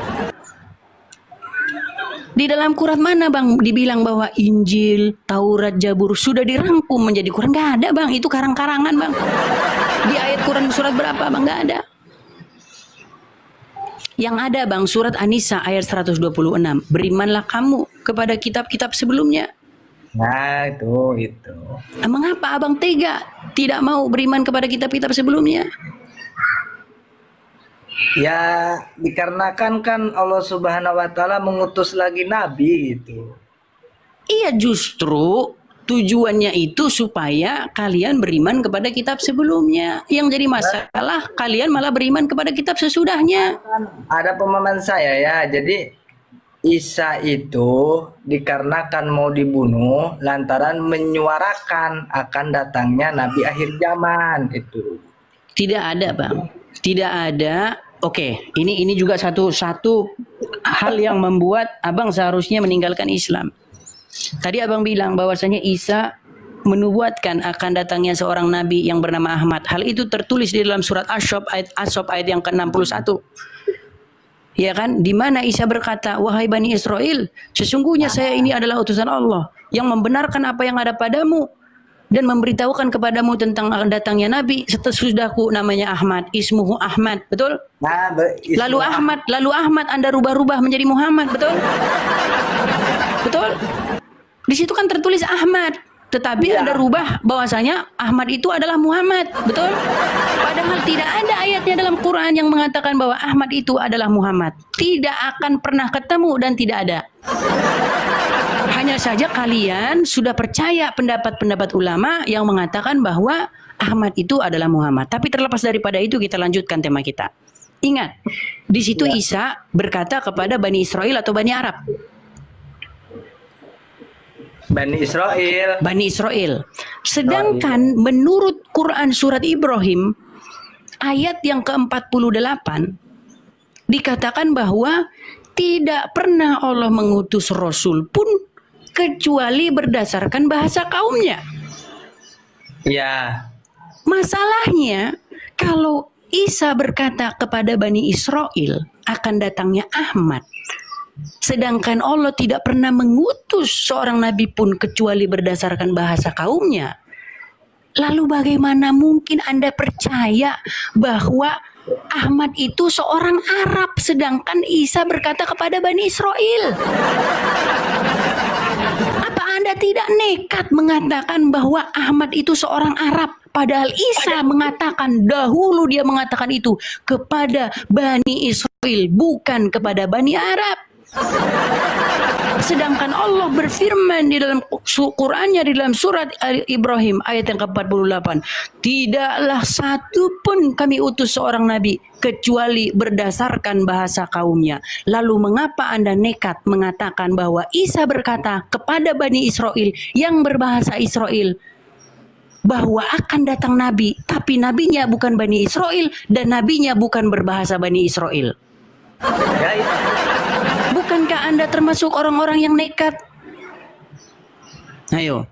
Di dalam Quran mana Bang dibilang bahwa Injil, Taurat, Zabur sudah dirangkum menjadi Quran? Gak ada Bang, itu karang-karangan Bang. Di ayat Quran surat berapa Bang? Gak ada. Yang ada Bang surat An-Nisa ayat 126. Berimanlah kamu kepada kitab-kitab sebelumnya. Nah itu. Mengapa Abang tega tidak mau beriman kepada kitab-kitab sebelumnya? Ya dikarenakan kan Allah Subhanahu wa Ta'ala mengutus lagi Nabi gitu. Iya, justru tujuannya itu supaya kalian beriman kepada kitab sebelumnya. Yang jadi masalah kalian malah beriman kepada kitab sesudahnya. Ada pemahaman saya ya, jadi Isa itu dikarenakan mau dibunuh lantaran menyuarakan akan datangnya Nabi akhir zaman itu. Tidak ada Bang, tidak ada. Oke, ini juga satu hal yang membuat Abang seharusnya meninggalkan Islam. Tadi Abang bilang bahwasanya Isa menubuatkan akan datangnya seorang nabi yang bernama Ahmad. Hal itu tertulis di dalam surat Ash-Shop ayat yang ke-61. Ya kan? Di mana Isa berkata, "Wahai Bani Israel, sesungguhnya saya ini adalah utusan Allah yang membenarkan apa yang ada padamu dan memberitahukan kepadamu tentang datangnya Nabi sesudahku namanya Ahmad, ismuhu Ahmad, betul? Nah, Lalu Ahmad Anda rubah-rubah menjadi Muhammad, betul? Betul? Di situ kan tertulis Ahmad, tetapi Anda rubah bahwasanya Ahmad itu adalah Muhammad, betul? Padahal tidak ada ayatnya dalam Quran yang mengatakan bahwa Ahmad itu adalah Muhammad. Tidak akan pernah ketemu dan tidak ada. Hanya saja kalian sudah percaya pendapat-pendapat ulama yang mengatakan bahwa Ahmad itu adalah Muhammad. Tapi terlepas daripada itu, kita lanjutkan tema kita. Ingat, di situ Isa berkata kepada Bani Israel atau Bani Arab? Bani Israel. Bani Israel. Sedangkan menurut Quran surat Ibrahim ayat yang ke-48 dikatakan bahwa tidak pernah Allah mengutus Rasul pun kecuali berdasarkan bahasa kaumnya. Ya. Masalahnya kalau Isa berkata kepada Bani Israel akan datangnya Ahmad, sedangkan Allah tidak pernah mengutus seorang nabi pun kecuali berdasarkan bahasa kaumnya. Lalu bagaimana mungkin Anda percaya bahwa Ahmad itu seorang Arab sedangkan Isa berkata kepada Bani Israel? Apa Anda tidak nekat mengatakan bahwa Ahmad itu seorang Arab? Padahal Isa mengatakan dahulu dia mengatakan itu kepada Bani Israel, bukan kepada Bani Arab. Sedangkan Allah berfirman di dalam Qur'annya di dalam surat Ibrahim ayat yang ke-48, tidaklah satu pun kami utus seorang nabi kecuali berdasarkan bahasa kaumnya. Lalu mengapa Anda nekat mengatakan bahwa Isa berkata kepada Bani Israel yang berbahasa Israel bahwa akan datang nabi, tapi nabinya bukan Bani Israel dan nabinya bukan berbahasa Bani Israel? Bukankah Anda termasuk orang-orang yang nekat? Ayo.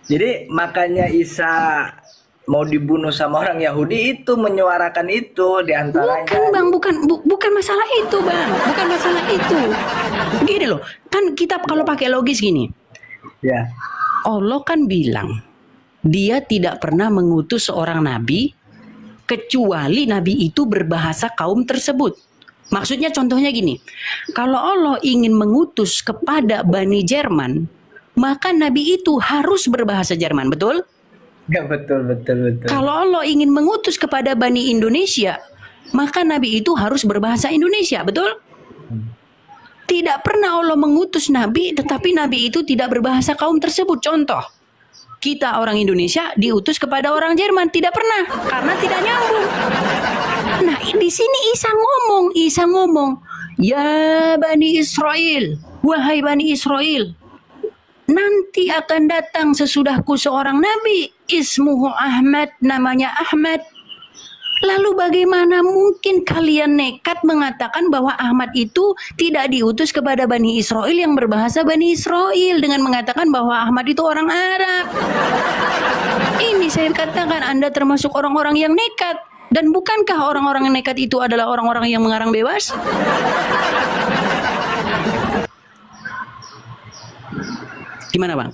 Jadi makanya Isa mau dibunuh sama orang Yahudi itu menyuarakan itu di antaranya. Bukan Bang, bukan masalah itu Bang, bukan masalah itu. Gini loh, kan kita kalau pakai logis gini. Ya. Allah kan bilang dia tidak pernah mengutus seorang nabi kecuali nabi itu berbahasa kaum tersebut. Maksudnya contohnya gini, kalau Allah ingin mengutus kepada Bani Jerman, maka nabi itu harus berbahasa Jerman, betul? Ya betul. Kalau Allah ingin mengutus kepada Bani Indonesia, maka nabi itu harus berbahasa Indonesia, betul? Tidak pernah Allah mengutus nabi, tetapi nabi itu tidak berbahasa kaum tersebut. Contoh, kita orang Indonesia diutus kepada orang Jerman, tidak pernah, karena tidak nyambung. Nah, di sini Isa ngomong, ya Bani Israel, wahai Bani Israel, nanti akan datang sesudahku seorang nabi, ismuhu Ahmad, namanya Ahmad. Lalu bagaimana mungkin kalian nekat mengatakan bahwa Ahmad itu tidak diutus kepada Bani Israel yang berbahasa Bani Israel dengan mengatakan bahwa Ahmad itu orang Arab? Ini saya katakan Anda termasuk orang-orang yang nekat. Dan bukankah orang-orang yang nekat itu adalah orang-orang yang mengarang bebas? Gimana Bang?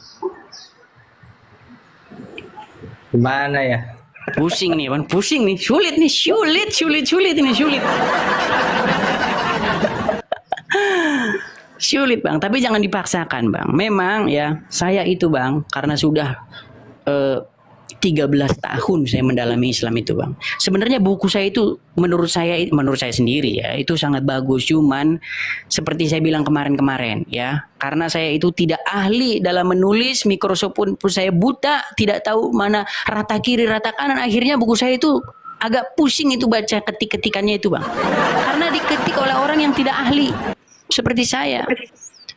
Gimana ya? Pusing nih Bang, pusing nih, sulit ini, sulit. Sulit Bang, tapi jangan dipaksakan Bang. Memang ya, saya itu Bang, karena sudah 13 tahun saya mendalami Islam itu Bang. Sebenarnya buku saya itu menurut saya sendiri ya, itu sangat bagus. Cuman seperti saya bilang kemarin ya, karena saya itu tidak ahli dalam menulis, Microsoft pun saya buta, tidak tahu mana rata kiri rata kanan. Akhirnya buku saya itu agak pusing itu baca ketik-ketikannya itu Bang. Karena diketik oleh orang yang tidak ahli seperti saya.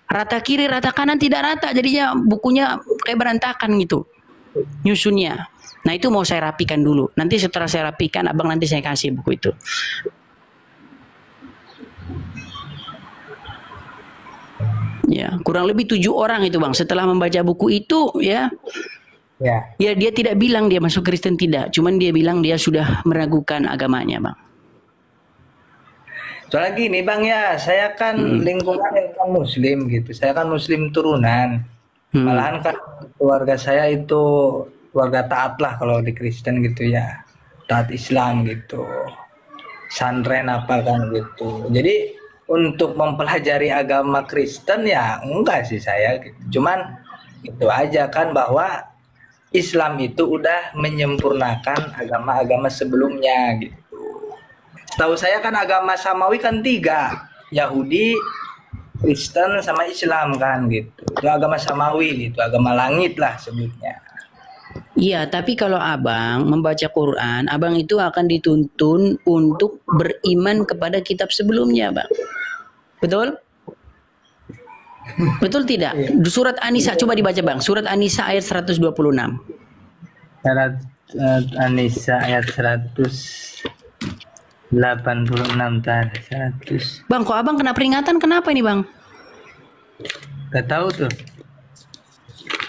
Rata kiri rata kanan tidak rata, jadinya bukunya kayak berantakan gitu nyusunnya. Nah itu mau saya rapikan dulu. Nanti setelah saya rapikan, abang nanti saya kasih buku itu. Ya, kurang lebih 7 orang itu Bang. Setelah membaca buku itu ya dia tidak bilang dia masuk Kristen, tidak. Cuman dia bilang dia sudah meragukan agamanya Bang. Soalnya gini Bang ya, saya kan lingkungan Muslim gitu. Saya kan Muslim turunan. Malahan kan keluarga saya itu keluarga taat lah kalau di Kristen gitu ya, taat Islam gitu, santren apa kan gitu. Jadi untuk mempelajari agama Kristen ya enggak sih saya gitu. Cuman itu aja kan bahwa Islam itu udah menyempurnakan agama-agama sebelumnya gitu. Tahu saya kan agama samawi kan 3, Yahudi, Kristen sama Islam kan gitu. Itu agama samawi gitu, agama langit lah sebutnya. Iya, tapi kalau abang membaca Quran, abang itu akan dituntun untuk beriman kepada kitab sebelumnya, bang. Betul? Betul tidak? Surat An-Nisa, coba dibaca bang. Surat An-Nisa ayat 126. Surat An-Nisa ayat 186 tadi 100. Bang, kok abang kena peringatan? Kenapa ini bang? Gak tahu tuh.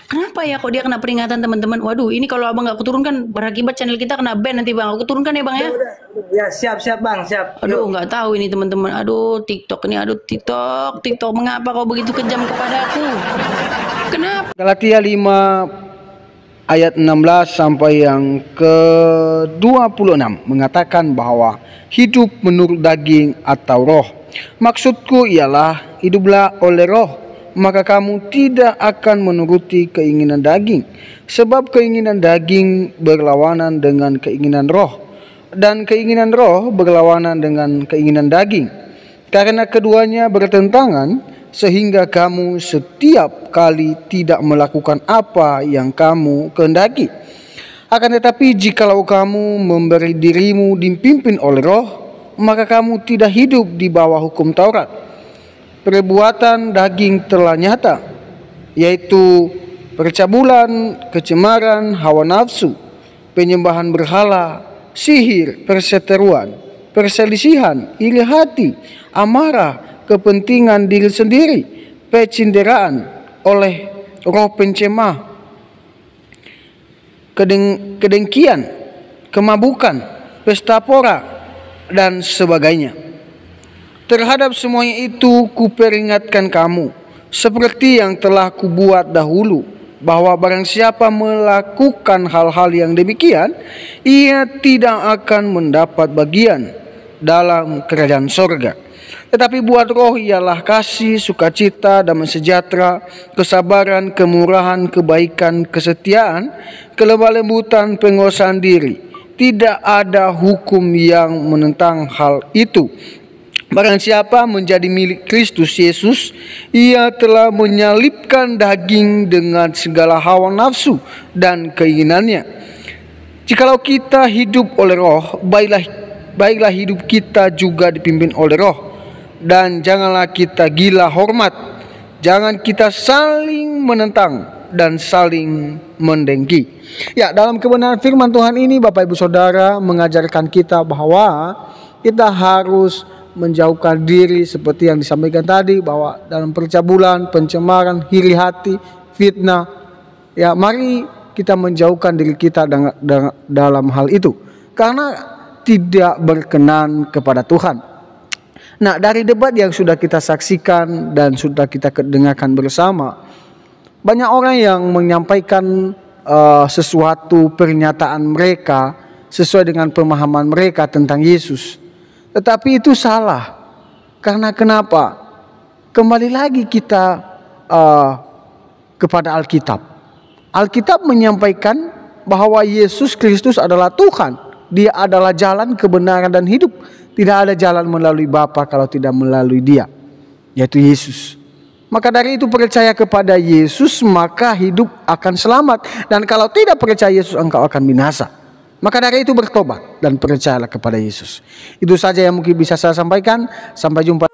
Kenapa ya kok dia kena peringatan teman-teman? Waduh, ini kalau abang nggak kuturunkan berakibat channel kita kena ban nanti bang. Aku turunkan ya bang ya. Ya siap bang, siap. Aduh, nggak tahu ini teman-teman. Aduh, TikTok ini, aduh TikTok, mengapa kau begitu kejam kepadaku? Kenapa? Galatia 5 ayat 16 sampai yang ke-26 mengatakan bahwa hidup menurut daging atau roh. Maksudku ialah hiduplah oleh roh, maka kamu tidak akan menuruti keinginan daging. Sebab keinginan daging berlawanan dengan keinginan roh, dan keinginan roh berlawanan dengan keinginan daging. Karena keduanya bertentangan, sehingga kamu setiap kali tidak melakukan apa yang kamu kehendaki. Akan tetapi jikalau kamu memberi dirimu dipimpin oleh roh, maka kamu tidak hidup di bawah hukum Taurat. Perbuatan daging telah nyata, yaitu percabulan, kecemaran, hawa nafsu, penyembahan berhala, sihir, perseteruan, perselisihan, iri hati, amarah, kepentingan diri sendiri, pecinderaan oleh roh pencemah, kedengkian, kemabukan, pesta pora, dan sebagainya. Terhadap semuanya itu kuperingatkan kamu, seperti yang telah kubuat dahulu, bahwa barang siapa melakukan hal-hal yang demikian, ia tidak akan mendapat bagian dalam kerajaan sorga. Tetapi buat roh ialah kasih, sukacita, damai sejahtera, kesabaran, kemurahan, kebaikan, kesetiaan, kelemah lembutan, penguasaan diri. Tidak ada hukum yang menentang hal itu. Barang siapa menjadi milik Kristus Yesus, ia telah menyalibkan daging dengan segala hawa nafsu dan keinginannya. Jikalau kita hidup oleh roh, baiklah hidup kita juga dipimpin oleh roh. Dan janganlah kita gila hormat, jangan kita saling menentang dan saling mendengki. Ya, dalam kebenaran firman Tuhan ini Bapak Ibu Saudara mengajarkan kita bahwa kita harus menjauhkan diri seperti yang disampaikan tadi, bahwa dalam percabulan, pencemaran, iri hati, fitnah, ya mari kita menjauhkan diri kita dalam hal itu, karena tidak berkenan kepada Tuhan. Nah, dari debat yang sudah kita saksikan dan sudah kita dengarkan bersama, banyak orang yang menyampaikan sesuatu pernyataan mereka sesuai dengan pemahaman mereka tentang Yesus. Tetapi itu salah. Karena kenapa? Kembali lagi kita kepada Alkitab. Alkitab menyampaikan bahwa Yesus Kristus adalah Tuhan. Dia adalah jalan, kebenaran, dan hidup. Tidak ada jalan melalui Bapa kalau tidak melalui Dia, yaitu Yesus. Maka dari itu percaya kepada Yesus, maka hidup akan selamat. Dan kalau tidak percaya Yesus, engkau akan binasa. Maka dari itu bertobat dan percayalah kepada Yesus. Itu saja yang mungkin bisa saya sampaikan. Sampai jumpa.